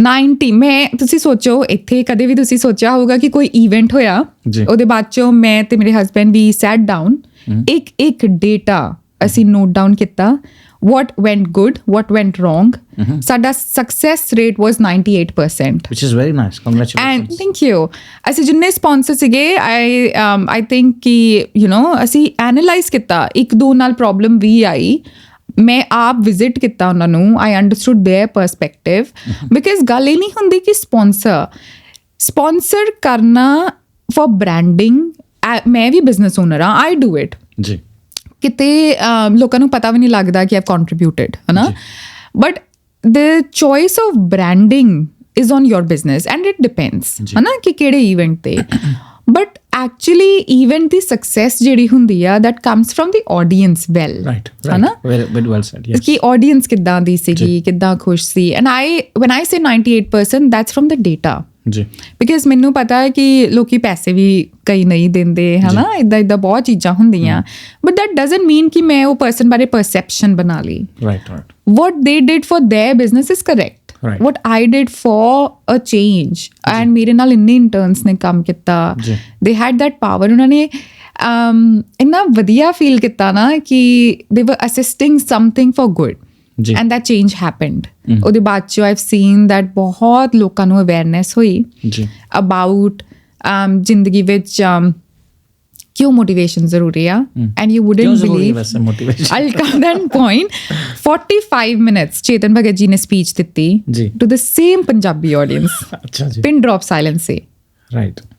90 ਮੈਂ ਤੁਸੀਂ ਸੋਚੋ ਇੱਥੇ ਕਦੇ ਵੀ ਤੁਸੀਂ ਸੋਚਿਆ ਹੋਊਗਾ ਕਿ ਕੋਈ ਇਵੈਂਟ ਹੋਇਆ ਉਹਦੇ ਬਾਅਦ ਚੋਂ ਮੈਂ ਤੇ ਮੇਰੇ ਹਸਬੈਂਡ ਵੀ ਸੈਟ ਡਾਊਨ ਇੱਕ ਡੇਟਾ ਅਸੀਂ ਨੋਟ ਡਾਊਨ ਕੀਤਾ what went good what went wrong ਸਾਡਾ success rate was 98% which is very nice congratulations and thank you ਅਸੀਂ ਜਿੰਨੇ sponsor ਸੀਗੇ I think ਕਿ you know ਅਸੀਂ analyze ਕੀਤਾ ਇੱਕ ਦੋ ਨਾਲ problem ਵੀ ਆਈ ਮੈਂ ਆਪ ਵਿਜ਼ਿਟ ਕੀਤਾ ਉਹਨਾਂ ਨੂੰ I understood their perspective because ਗੱਲ ਇਹ ਨਹੀਂ ਹੁੰਦੀ ਕਿ sponsor ਕਰਨਾ for branding ਮੈਂ ਵੀ business owner ਹਾਂ I do it ਜੀ ਕਿਤੇ ਲੋਕਾਂ ਨੂੰ ਪਤਾ ਵੀ ਨਹੀਂ ਲੱਗਦਾ ਕਿ I've contributed ਹੈ ਨਾ but the choice of branding is on your business and it depends ਹੈ ਨਾ ਕਿ ਕਿਹੜੇ event ਤੇ but actually event the success ਜਿਹੜੀ ਹੁੰਦੀ ਆ that comes from the audience well ਹੈ ਨਾ very well said yes ਕਿ audience ਕਿੱਦਾਂ ਦੀ ਸੀਗੀ ਕਿੱਦਾਂ ਖੁਸ਼ ਸੀ and when I say 98% that's from the data ਜੀ ਬਿਕਾਜ਼ ਮੈਨੂੰ ਪਤਾ ਹੈ ਕਿ ਲੋਕੀ ਪੈਸੇ ਵੀ ਕਈ ਨਹੀਂ ਦਿੰਦੇ ਹੈ ਨਾ ਇੱਦਾਂ ਬਹੁਤ ਚੀਜ਼ਾਂ ਹੁੰਦੀਆਂ ਬਟ ਦੈਟ ਡਜ਼ਨਟ ਮੀਨ ਕਿ ਮੈਂ ਉਹ ਪਰਸਨ ਬਾਰੇ ਪਰਸੈਪਸ਼ਨ ਬਣਾ ਲਈ right what they did for their business is correct what I did for a change and ਮੇਰੇ ਨਾਲ ਇੰਨੇ ਇੰਟਰਨਸ ਨੇ ਕੰਮ ਕੀਤਾ they had that power ਉਹਨਾਂ ਨੇ ਇੰਨਾ ਵਧੀਆ ਫੀਲ ਕੀਤਾ ਨਾ ਕਿ they were assisting something for good and that change happened ਉਹਦੇ ਬਾਅਦ ਚ I've seen that ਬਹੁਤ ਲੋਕਾਂ ਨੂੰ awareness ਹੋਈ about ਜ਼ਿੰਦਗੀ ਵਿੱਚ ਕਿਉਂ motivation ਜ਼ਰੂਰੀ ਆ and you wouldn't believe I'll come that point 45 minutes ਚੇਤਨ ਭਗਤ ਜੀ ਨੇ speech ਦਿੱਤੀ to the same Punjabi audience pin drop silence C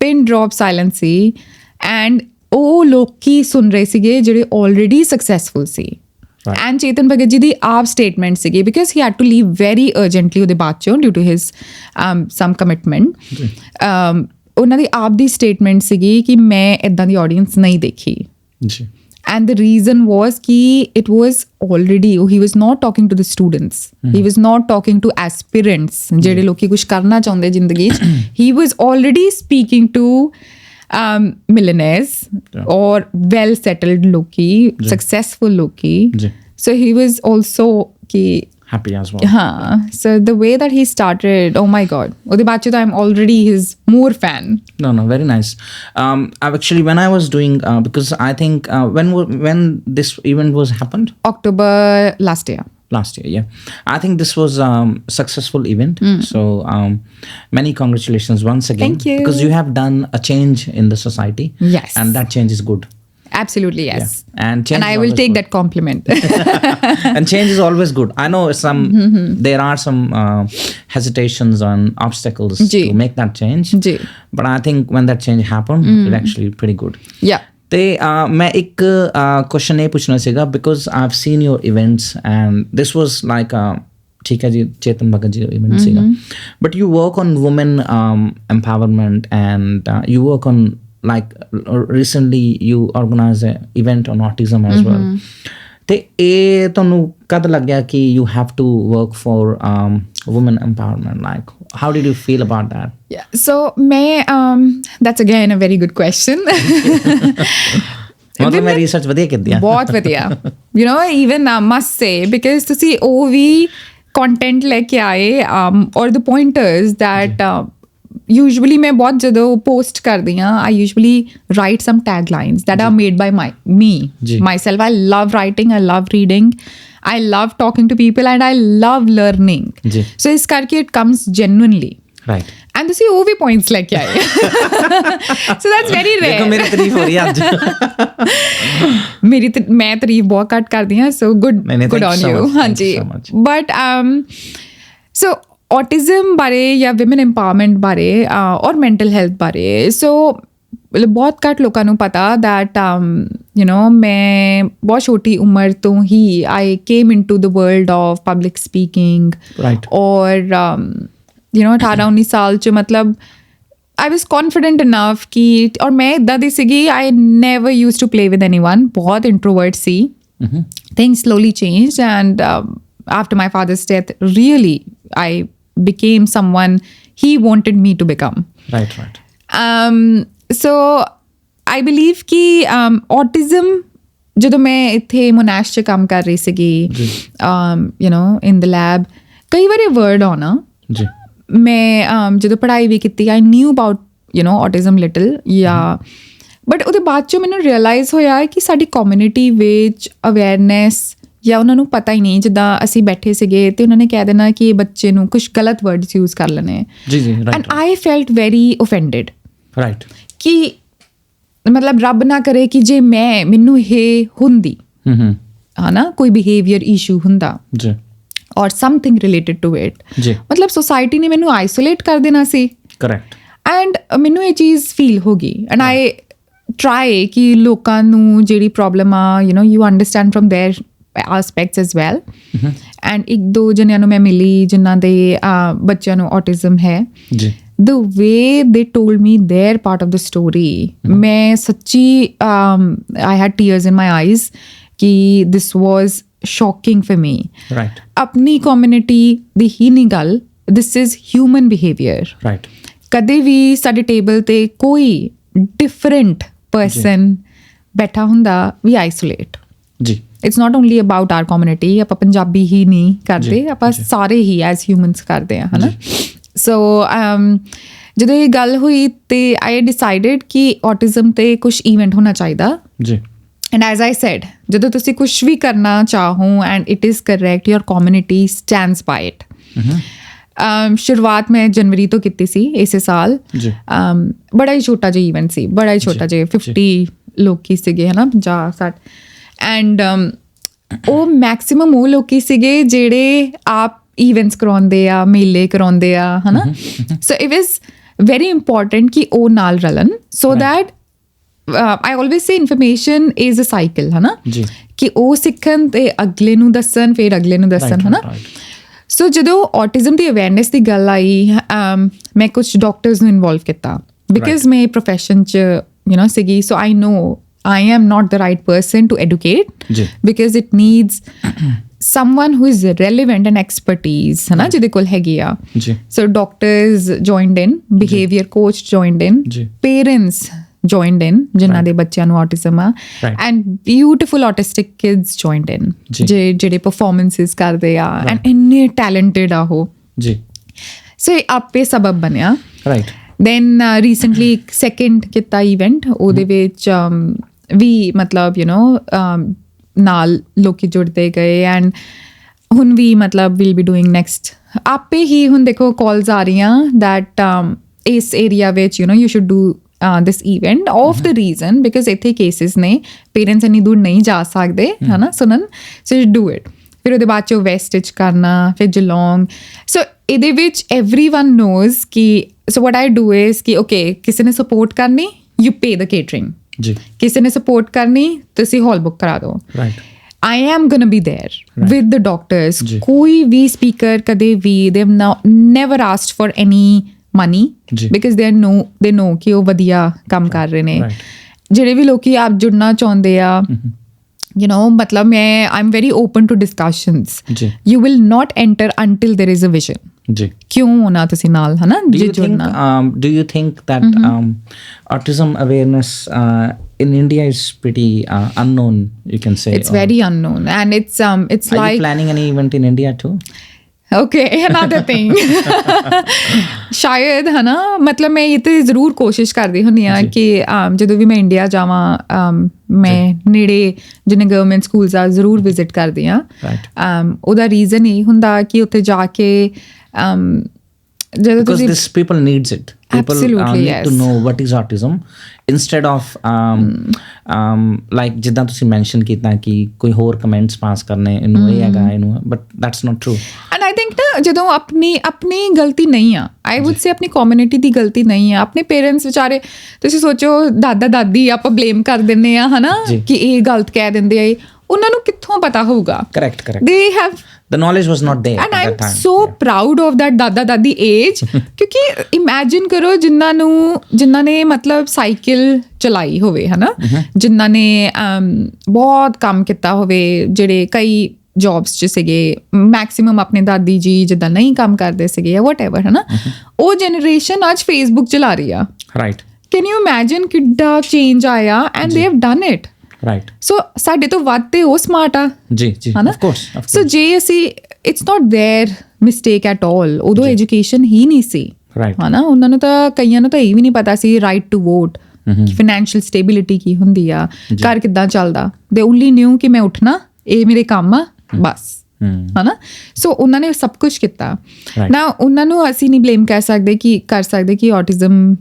pin drop silence C and ਉਹ ਲੋਕੀ ਸੁਣ ਰਹੇ ਸੀਗੇ ਜਿਹੜੇ already successful C and Chetan Bhagat ji ਦੀ ਆਪ statement ਸੀਗੀ because he had to leave very urgently ਉਹਦੇ ਬਾਅਦ ਚੋਂ due to his some commitment ਉਹਨਾਂ ਦੀ ਆਪ ਦੀ statement ਸੀਗੀ ਕਿ ਮੈਂ ਇੱਦਾਂ ਦੀ audience ਨਹੀਂ ਦੇਖੀ and the reason was ਕਿ it was already he was not talking to the students he was not talking to aspirants ਜਿਹੜੇ ਲੋਕੀ ਕੁਝ ਕਰਨਾ ਚਾਹੁੰਦੇ ਜ਼ਿੰਦਗੀ 'ਚ he was already speaking to millionaires or well settled loki successful loki so he was also happy as well so the way that he started oh my god ode baad I'm already his more fan no very nice I've actually when I was doing because I think when this event was happened October last Last year, yeah. I think this was successful event. So many congratulations once again. Thank you. Because you have done a change in the society. Yes. And that change is good. Absolutely, yes. Yeah. And change And I is will always take good. that compliment. And change is always good. I know there are some hesitations and obstacles Ji. to make that change. Ji. But I think when that change happened, it actually pretty good. Yeah. ਤੇ ਮੈਂ ਇੱਕ question ਇਹ ਪੁੱਛਣਾ ਸੀਗਾ because I have seen your events and this was like ਠੀਕ ਹੈ ਜੀ Chetan Bhagat ji event ਸੀਗਾ but you work on woman empowerment and you work on like recently you organise a event on autism as well ਤੇ ਇਹ ਤੁਹਾਨੂੰ ਕਦ ਲੱਗਿਆ ਕਿ you have to work for women empowerment? Like, how did you feel about that? Yeah. So, that's again a very good question. ਮਤਲਬ ਮੈਂ research ਵਧੀਆ ਕੀਤੀ ਆ ਬਹੁਤ ਵਧੀਆ you know even must say because ਤੁਸੀਂ ਉਹ ਵੀ content ਲੈ ਕੇ ਆਏ or the pointers that usually ਮੈਂ ਬਹੁਤ ਜਦੋਂ post ਕਰਦੀ ਹਾਂ I usually write some taglines that are made by me myself. I love writing, I love reading, I love talking to people and I love learning. So ਇਸ ਕਰਕੇ it comes genuinely. Right. And ਤੁਸੀਂ ਉਹ ਵੀ points ਲੈ ਕੇ ਆਏ. So that's very rare. ਦੇਖੋ ਮੇਰੀ ਤਾਰੀਫ ਹੋ ਰਹੀ ਹੈ ਅੱਜ ਮੈਂ ਤਾਰੀਫ ਬਹੁਤ ਘੱਟ ਕਰਦੀ ਹਾਂ so good on you. ਹਾਂਜੀ but so autism ਬਾਰੇ ਜਾਂ women empowerment ਬਾਰੇ ਔਰ mental health ਬਾਰੇ so ਬਹੁਤ ਘੱਟ ਲੋਕਾਂ ਨੂੰ ਪਤਾ that you know ਮੈਂ ਬਹੁਤ ਛੋਟੀ ਉਮਰ ਤੋਂ ਹੀ I came into the world of public speaking. Right. ਔਰ you know 18-19 ਸਾਲ 'ਚ ਮਤਲਬ I was confident enough ਕਿ ਔਰ ਮੈਂ ਇੱਦਾਂ ਦੀ ਸੀਗੀ I never used to play with anyone. ਬਹੁਤ introvert C. Things slowly changed and after my father's death really I became someone he wanted me to become. Right. So I believe ਕਿ autism ਜਦੋਂ ਮੈਂ ਇੱਥੇ ਮੋਨਾਸ਼ 'ਚ ਕੰਮ ਕਰ ਰਹੀ ਸੀਗੀ you know in the lab ਕਈ ਵਾਰੀ word ਆਉਣਾ ਜੀ ਮੈਂ ਜਦੋਂ ਪੜ੍ਹਾਈ ਵੀ ਕੀਤੀ I knew about you know autism little ਜਾਂ ਬਟ ਉਹਦੇ ਬਾਅਦ 'ਚੋਂ ਮੈਨੂੰ ਰਿਅਲਾਈਜ਼ ਹੋਇਆ ਕਿ ਸਾਡੀ ਕਮਿਊਨਿਟੀ ਵਿੱਚ ਅਵੇਅਰਨੈਸ ਜਾਂ ਉਹਨਾਂ ਨੂੰ ਪਤਾ ਹੀ ਨਹੀਂ ਜਿੱਦਾਂ ਅਸੀਂ ਬੈਠੇ ਸੀਗੇ ਤੇ ਉਹਨਾਂ ਨੇ ਕਹਿ ਦੇਣਾ ਕਿ ਇਹ ਬੱਚੇ ਨੂੰ ਕੁਝ ਗਲਤ ਵਰਡਸ ਯੂਜ਼ ਕਰ ਲੈਣੇ ਜੀ and I felt very offended. Right ਕਿ ਮਤਲਬ ਰੱਬ ਨਾ ਕਰੇ ਕਿ ਜੇ ਮੈਨੂੰ ਇਹ ਹੁੰਦੀ ਹਨਾ ਕੋਈ ਬਿਹੇਵੀਅਰ ਇਸ਼ੂ ਹੁੰਦਾ ਜੀ ਔਰ ਸਮਥਿੰਗ ਰਿਲੇਟਡ ਟੂ ਇਟ ਜੀ ਮਤਲਬ ਸੋਸਾਇਟੀ ਨੇ ਮੈਨੂੰ ਆਈਸੋਲੇਟ ਕਰ ਦੇਣਾ ਸੀ. ਕਰੈਕਟ. ਐਂਡ ਮੈਨੂੰ ਇਹ ਚੀਜ਼ ਫੀਲ ਹੋ ਗਈ ਐਂਡ I ਟਰਾਈ ਕਿ ਲੋਕਾਂ ਨੂੰ ਜਿਹੜੀ ਪ੍ਰੋਬਲਮ ਆ you know you understand from their aspects as well. And ਇੱਕ ਦੋ ਜਣਿਆਂ ਨੂੰ ਮੈਂ ਮਿਲੀ ਜਿਨ੍ਹਾਂ ਦੇ ਬੱਚਿਆਂ ਨੂੰ autism ਹੈ. ਜੀ the way they told me their part of the story ਮੈਂ ਸੱਚੀ I had tears in my eyes ਕਿ this was shocking for me. Right. ਆਪਣੀ community ਦੀ ਹੀ ਨਹੀਂ ਗੱਲ this is human behavior. Right. ਕਦੇ ਵੀ ਸਾਡੇ ਟੇਬਲ ਤੇ ਕੋਈ different person ਬੈਠਾ ਹੁੰਦਾ we isolate. ਜੀ It's not only about our community ਆਪਾਂ ਪੰਜਾਬੀ ਹੀ ਨਹੀਂ ਕਰਦੇ ਆਪਾਂ ਸਾਰੇ ਹੀ as humans ਕਰਦੇ ਹਾਂ ਹਨਾ. ਸੋ ਜਦੋਂ ਇਹ ਗੱਲ ਹੋਈ ਤੇ I decided ਕਿ autism ਤੇ ਕੁਝ ਇਵੈਂਟ ਹੋਣਾ ਚਾਹੀਦਾ. ਜੀ ਐਂਡ ਐਜ਼ ਆਈ ਸੈਡ ਜਦੋਂ ਤੁਸੀਂ ਕੁਝ ਵੀ ਕਰਨਾ ਚਾਹੋ and it is correct your community stands by it. ਸ਼ੁਰੂਆਤ ਮੈਂ ਜਨਵਰੀ ਤੋਂ ਕੀਤੀ ਸੀ ਇਸੇ ਸਾਲ. ਬੜਾ ਹੀ ਛੋਟਾ ਜਿਹਾ ਇਵੈਂਟ ਸੀ ਬੜਾ ਹੀ ਛੋਟਾ ਜਿਹਾ 50 ਲੋਕੀ ਸੀਗੇ ਹੈ ਨਾ 50-60 ਐਂਡ ਉਹ ਮੈਕਸੀਮਮ ਉਹ ਲੋਕੀ ਸੀਗੇ ਜਿਹੜੇ ਆਪ ਇਵੈਂਟਸ ਕਰਾਉਂਦੇ ਆ ਮੇਲੇ ਕਰਾਉਂਦੇ ਆ ਹੈ ਨਾ. So it was very important ਕਿ ਉਹ ਨਾਲ ਰਲਣ so that I always say information is a cycle ਹੈ ਨਾ ਕਿ ਉਹ ਸਿੱਖਣ ਤੇ ਅਗਲੇ ਨੂੰ ਦੱਸਣ ਫਿਰ ਅਗਲੇ ਨੂੰ ਦੱਸਣ ਹੈ ਨਾ. ਸੋ ਜਦੋਂ autism ਦੀ ਅਵੇਅਰਨੈਸ ਦੀ ਗੱਲ ਆਈ ਮੈਂ ਕੁਝ ਡਾਕਟਰਸ ਨੂੰ ਇਨਵੋਲਵ ਕੀਤਾ ਬਿਕਾਜ਼ ਮੈਂ ਪ੍ਰੋਫੈਸ਼ਨ 'ਚ you know ਸੀਗੀ ਸੋ I know I am not the right person to educate because it needs someone who is relevant and expertise ਹੈ ਨਾ ਜਿਹਦੇ ਕੋਲ ਹੈਗੀ ਆ. So doctors joined in, behavior coach joined in, parents joined in ਜਿਨ੍ਹਾਂ ਦੇ ਬੱਚਿਆਂ ਨੂੰ autism ਆ and beautiful autistic kids joined in ਜਿਹੜੇ performances ਕਰਦੇ ਆ and ਇੰਨੇ talented ਆ ਉਹ. So ਇਹ ਆਪੇ ਸਬਬ ਬਣਿਆ. Then recently second ਕੀਤਾ event ਉਹਦੇ ਵਿੱਚ ਵੀ ਮਤਲਬ you know ਨਾਲ ਲੋਕੀ ਜੁੜਦੇ ਗਏ ਐਂਡ ਹੁਣ ਵੀ ਮਤਲਬ ਵਿਲ ਬੀ ਡੂਇੰਗ ਨੈਕਸਟ ਆਪੇ ਹੀ ਹੁਣ ਦੇਖੋ ਕਾਲਸ ਆ ਰਹੀਆਂ ਦੈਟ ਇਸ ਏਰੀਆ ਵਿੱਚ you know you should do this event of the reason because ਇੱਥੇ cases ਨੇ ਪੇਰੈਂਟਸ ਇੰਨੀ ਦੂਰ ਨਹੀਂ ਜਾ ਸਕਦੇ ਹੈ ਨਾ ਸੁਣਨ ਸੋ ਯੂ ਡੂ ਇਟ ਫਿਰ ਉਹਦੇ ਬਾਅਦ 'ਚੋਂ ਵੈਸਟ 'ਚ ਕਰਨਾ ਫਿਰ ਜਲੌਂਗ ਸੋ ਇਹਦੇ ਵਿੱਚ everyone knows ਕਿ so what I do is ਕਿ okay ਕਿਸੇ ਨੇ ਸਪੋਰਟ ਕਰਨੀ you pay the catering ਜੀ ਕਿਸੇ ਨੇ ਸਪੋਰਟ ਕਰਨੀ ਤੁਸੀਂ ਹਾਲ ਬੁੱਕ ਕਰਾ ਦਿਓ right I am gonna be there with the doctors ਜੀ ਕੋਈ ਵੀ speaker ਕਦੇ ਵੀ they have never asked for any money ਜੀ because they know ਕਿ ਉਹ ਵਧੀਆ ਕੰਮ ਕਰ ਰਹੇ ਨੇ Right. ਜਿਹੜੇ ਵੀ ਲੋਕੀ ਆਪ ਜੁੜਨਾ ਚਾਹੁੰਦੇ ਆ you know ਮਤਲਬ ਮੈਂ I'm very open to discussions ਜੀ you will not enter until there is a vision ਜੀ ਕਿਉਂ ਹੋਣਾ ਤੁਸੀਂ ਨਾਲ ਹਨਾ ਜੇ ਜੁੜਨਾ do you think that autism awareness in India is pretty unknown you can say it's very unknown and it's are like you planning any event in India too okay another thing ਸ਼ਾਇਦ ਹੈ ਨਾ ਮਤਲਬ ਮੈਂ ਇਹ ਤੇ ਜ਼ਰੂਰ ਕੋਸ਼ਿਸ਼ ਕਰਦੀ ਹੁੰਦੀ ਆ ਕਿ ਜਦੋਂ ਵੀ ਮੈਂ ਇੰਡੀਆ ਜਾਵਾਂ ਮੈਂ ਨੇੜੇ ਜਿਹਨੇ ਗਵਰਨਮੈਂਟ ਸਕੂਲਸ ਆ ਜ਼ਰੂਰ ਵਿਜ਼ਿਟ ਕਰਦੀ ਆ ਉਹਦਾ ਰੀਜ਼ਨ ਇਹ ਹੁੰਦਾ ਕਿ ਉੱਥੇ ਜਾ ਕੇ ਜਦੋਂ because ਤੁਸੀਂ this people needs it people Absolutely, need to yes. know what is autism instead of like ਜਿੱਦਾਂ ਤੁਸੀਂ ਮੈਂਸ਼ਨ ਕੀਤਾ ਕਿ ਕੋਈ ਹੋਰ ਕਮੈਂਟਸ ਪਾਸ ਕਰਨੇ ਇਹਨੂੰ ਇਹ ਹੈਗਾ ਇਹਨੂੰ but that's not true and I think ਨਾ ਜਦੋਂ ਆਪਣੀ ਗਲਤੀ ਨਹੀਂ ਆ ਆਈ ਵੁੱਡ ਸੇ ਆਪਣੀ ਕਮਿਊਨਿਟੀ ਦੀ ਗਲਤੀ ਨਹੀਂ ਆ ਆਪਣੇ ਪੇਰੈਂਟਸ ਵਿਚਾਰੇ ਤੁਸੀਂ ਸੋਚੋ ਦਾਦਾ ਦਾਦੀ ਆਪਾਂ ਬਲੇਮ ਕਰ ਦਿੰਦੇ ਆ ਹਨਾ ਕਿ ਇਹ ਗਲਤ ਕਹਿ ਦਿੰਦੇ ਆ ਉਹਨਾਂ ਨੂੰ ਕਿੱਥੋਂ ਪਤਾ ਹੋਊਗਾ correct they have the knowledge was not there and at I'm that time so proud of that ਦਾਦਾ ਦਾਦੀ age ਕਿਉਂਕਿ imagine ਕਰੋ ਜਿਨ੍ਹਾਂ ਨੇ ਮਤਲਬ ਸਾਈਕਲ ਚਲਾਈ ਹੋਵੇ ਹਨਾ ਜਿਨ੍ਹਾਂ ਨੇ ਬਹੁਤ ਕੰਮ ਕੀਤਾ ਹੋਵੇ ਜਿਹੜੇ ਕਈ ਜੌਬਸ 'ਚ ਸੀਗੇ ਮੈਕਸਿਮਮ ਆਪਣੇ ਦਾਦੀ ਜੀ ਜਿੱਦਾਂ ਨਹੀਂ ਕੰਮ ਕਰਦੇ ਸੀਗੇ ਜਾਂ ਵਟਐਵਰ ਹਨਾ ਉਹ ਜਨਰੇਸ਼ਨ ਅੱਜ ਫੇਸਬੁੱਕ ਚਲਾ ਰਹੀ ਆ right ਕੈਨ ਯੂ ਇਮੈਜਿਨ ਕਿੱਡਾ ਚੇਂਜ ਆਇਆ and they have done it right ਸੋ ਸਾਡੇ ਤੋਂ ਵੱਧ ਤੇ ਉਹ ਸਮਾਰਟ ਆ ਜੀ ਜੀ of course ਸੋ ਜੇ ਅਸੀਂ it's not their mistake at all ਉਦੋਂ ਐਜੂਕੇਸ਼ਨ ਹੀ ਨਹੀਂ ਸੀ right ਹਨਾ ਉਹਨਾਂ ਨੂੰ ਤਾਂ ਕਈਆਂ ਨੂੰ ਤਾਂ ਇਹ ਵੀ ਨਹੀਂ ਪਤਾ ਸੀ right to vote financial stability ਕੀ ਹੁੰਦੀ ਆ ਘਰ ਕਿੱਦਾਂ ਚੱਲਦਾ ਦੇ ਓਨਲੀ ਨਿਊ ਕਿ ਮੈਂ ਉੱਠਣਾ ਇਹ ਮੇਰੇ ਕੰਮ ਆ ਬਸ ਹਨਾ ਸੋ ਉਹਨਾਂ ਨੇ ਸਭ ਕੁਝ ਕੀਤਾ ਨਾ ਉਹਨਾਂ ਨੂੰ ਅਸੀਂ ਨਹੀਂ ਬਲੇਮ ਕਰ ਸਕਦੇ ਕਿ ਆਟਿਜ਼ਮ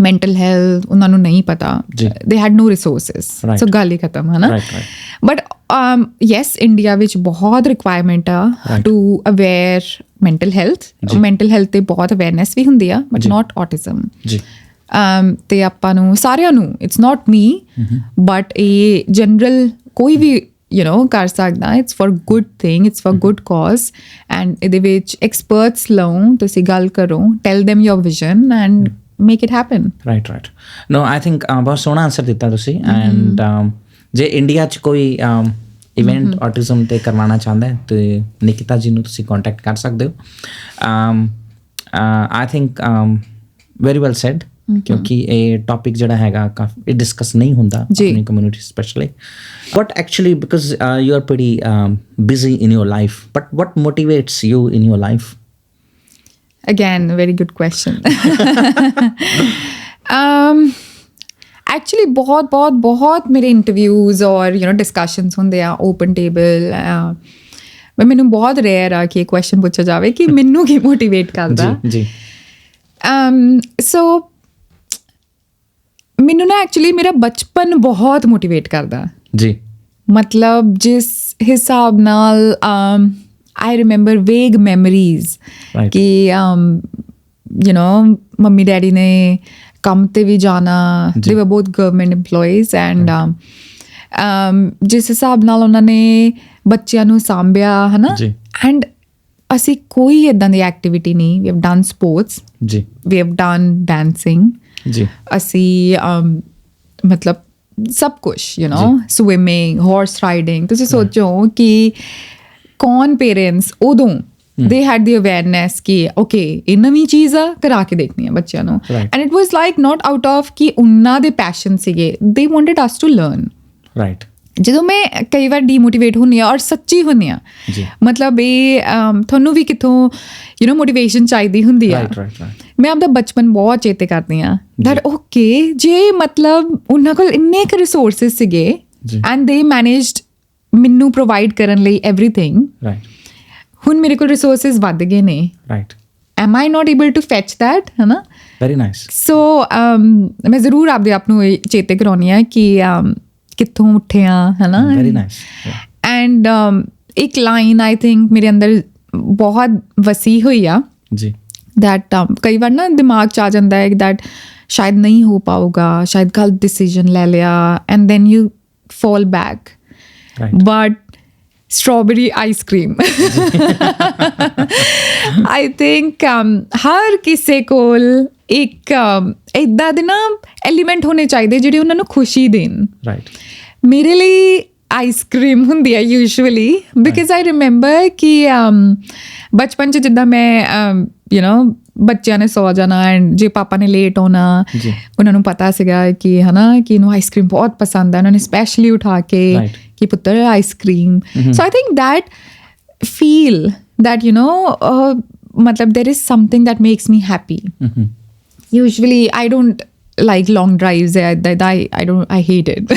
ਮੈਂਟਲ ਹੈਲਥ ਉਹਨਾਂ ਨੂੰ ਨਹੀਂ ਪਤਾ ਦੇ ਹੈਡ ਨੋ ਰਿਸੋਰਸਿਸ ਸੋ ਗੱਲ ਹੀ ਖਤਮ ਹੈ ਨਾ ਬਟ ਯੈਸ ਇੰਡੀਆ ਵਿੱਚ ਬਹੁਤ ਰਿਕੁਆਇਰਮੈਂਟ ਆ ਟੂ ਅਵੇਅਰ ਮੈਂਟਲ ਹੈਲਥ ਤੇ ਬਹੁਤ ਅਵੇਅਰਨੈਸ ਵੀ ਹੁੰਦੀ ਆ ਬਟ ਨਾਟ ਆਟਿਜ਼ਮ ਤੇ ਆਪਾਂ ਨੂੰ ਸਾਰਿਆਂ ਨੂੰ ਇਟਸ ਨਾਟ ਮੀ ਬਟ ਇਹ ਜਨਰਲ ਕੋਈ ਵੀ ਕਰ ਸਕਦਾ it's for good thing it's for good cause and ਇਹਦੇ ਵਿੱਚ ਐਕਸਪਰਟਸ ਲਓ ਤੁਸੀਂ ਗੱਲ ਕਰੋ ਟੈਲ them your vision and make it happen right no I think ਬਹੁਤ ਸੋਹਣਾ ਆਨਸਰ ਦਿੱਤਾ ਤੁਸੀਂ and ਜੇ ਇੰਡੀਆ 'ਚ ਕੋਈ ਇਵੈਂਟ ਆਟਿਜ਼ਮ ਤੇ ਕਰਵਾਉਣਾ ਚਾਹੁੰਦਾ ਹੈ ਤੇ ਨਿਕਿਤਾ ਜੀ ਨੂੰ ਤੁਸੀਂ ਕੰਟੈਕਟ ਕਰ ਸਕਦੇ ਹੋ I think very well said ਕਿਉਂਕਿ ਇਹ ਟੌਪਿਕ ਜਿਹੜਾ ਹੈਗਾ ਕਾਫੀ ਇਹ ਡਿਸਕਸ ਨਹੀਂ ਹੁੰਦਾ ਆਪਣੀ community specially but actually because you are pretty busy in your life but what motivates you in your life? Again, very good question. Actually बहुत मेरे interviews और discussions ਹੁੰਦੇ ਆ open table ਮੈਨੂੰ ਬਹੁਤ rare ਆ ਕਿ ਇਹ question ਪੁੱਛਿਆ ਜਾਵੇ ਕਿ ਮੈਨੂੰ ਕੀ motivate ਕਰਦਾ ਜੀ so ਮੈਨੂੰ ਨਾ actually ਮੇਰਾ ਬਚਪਨ ਬਹੁਤ motivate ਕਰਦਾ ਜੀ ਮਤਲਬ ਜਿਸ ਹਿਸਾਬ ਨਾਲ I remember vague memories ਕਿ ਮੰਮੀ ਡੈਡੀ ਨੇ ਕੰਮ ਤੇ ਵੀ ਜਾਣਾ they were both government employees and ਜਿਸ ਹਿਸਾਬ ਨਾਲ ਉਹਨਾਂ ਨੇ ਬੱਚਿਆਂ ਨੂੰ ਸਾਂਭਿਆ ਹਨਾ ਐਂਡ ਅਸੀਂ ਕੋਈ ਇੱਦਾਂ ਦੀ ਐਕਟੀਵਿਟੀ ਨਹੀਂ we have done sports ਜੀ we have done dancing ਜੀ ਅਸੀਂ ਮਤਲਬ ਸਭ ਕੁਛ swimming horse riding ਤੁਸੀਂ ਸੋਚੋ ਕਿ ਕੌਣ ਪੇਰੈਂਟਸ ਉਦੋਂ they had the awareness ਕਿ okay ਇਹ ਨਵੀਂ ਚੀਜ਼ ਆ ਕਰਾ ਕੇ ਦੇਖਣੀ ਆ ਬੱਚਿਆਂ ਨੂੰ and it was like not out of ਕਿ ਉਹਨਾਂ ਦੇ passion ਸੀਗੇ they wanted us to learn right ਜਦੋਂ ਮੈਂ ਕਈ ਵਾਰ ਡੀਮੋਟੀਵੇਟ ਹੁੰਦੀ ਆ ਔਰ ਸੱਚੀ ਹੁੰਦੀ ਆ ਮਤਲਬ ਇਹ ਤੁਹਾਨੂੰ ਵੀ ਕਿੱਥੋਂ ਮੋਟੀਵੇਸ਼ਨ ਚਾਹੀਦੀ ਹੁੰਦੀ ਆ ਮੈਂ ਆਪਦਾ ਬਚਪਨ ਬਹੁਤ ਚੇਤੇ ਕਰਦੀ ਆ that okay ਜੇ ਮਤਲਬ ਉਹਨਾਂ ਕੋਲ ਇੰਨੇ ਕੁ ਰਿਸੋਰਸਿਸ ਸੀਗੇ and they managed ਮੈਨੂੰ ਪ੍ਰੋਵਾਈਡ ਕਰਨ ਲਈ everything ਹੁਣ ਮੇਰੇ ਕੋਲ ਰਿਸੋਰਸਿਸ ਵੱਧ ਗਏ ਨੇ, right, am I not able to fetch that, ਹੈ ਨਾ? Very nice. ਸੋ ਮੈਂ ਜ਼ਰੂਰ ਆਪਦੇ ਆਪ ਨੂੰ ਇਹ ਚੇਤੇ ਕਰਾਉਂਦੀ ਹਾਂ ਕਿ ਕਿੱਥੋਂ ਉੱਠੇ ਹਾਂ, ਹੈ ਨਾ? Very nice. ਐਂਡ ਇੱਕ ਲਾਈਨ ਆਈ ਥਿੰਕ ਮੇਰੇ ਅੰਦਰ ਬਹੁਤ ਵਸੀ ਹੋਈ ਆ ਜੀ, ਦੈਟ ਕਈ ਵਾਰ ਨਾ ਦਿਮਾਗ 'ਚ ਆ ਜਾਂਦਾ ਹੈ ਦੈਟ ਸ਼ਾਇਦ ਨਹੀਂ ਹੋ ਪਾਊਗਾ, ਸ਼ਾਇਦ ਗਲਤ ਡਿਸੀਜਨ ਲੈ ਲਿਆ, and then you fall back. But strawberry ice cream I think ਹਰ ਕਿਸੇ ਕੋਲ ਇੱਕ ਇੱਦਾਂ ਦੇ ਨਾ ਐਲੀਮੈਂਟ ਹੋਣੇ ਚਾਹੀਦੇ ਜਿਹੜੇ ਉਹਨਾਂ ਨੂੰ ਖੁਸ਼ੀ ਦੇਣ। ਰਾਈਟ, ਮੇਰੇ ਲਈ ਆਈਸ ਕ੍ਰੀਮ ਹੁੰਦੀ ਹੈ ਯੂਜੂਅਲੀ, ਬਿਕਾਜ਼ ਆਈ ਰਿਮੈਂਬਰ ਕਿ ਬਚਪਨ 'ਚ ਜਿੱਦਾਂ ਮੈਂ ਬੱਚਿਆਂ ਨੇ ਸੌ ਜਾਣਾ ਐਂਡ ਜੇ ਪਾਪਾ ਨੇ ਲੇਟ ਆਉਣਾ, ਉਹਨਾਂ ਨੂੰ ਪਤਾ ਸੀਗਾ ਕਿ ਹੈ ਨਾ ਕਿ ਇਹਨੂੰ ਆਈਸ ਕ੍ਰੀਮ ਬਹੁਤ ਪਸੰਦ ਹੈ, ਉਹਨਾਂ ਨੇ ਸਪੈਸ਼ਲੀ ਉਠਾ ਕੇ ਕਿ ਪੁੱਤਰ ice cream. So I think that feel that ਮਤਲਬ there is something that makes me happy. Usually I don't like long drives. I hate it.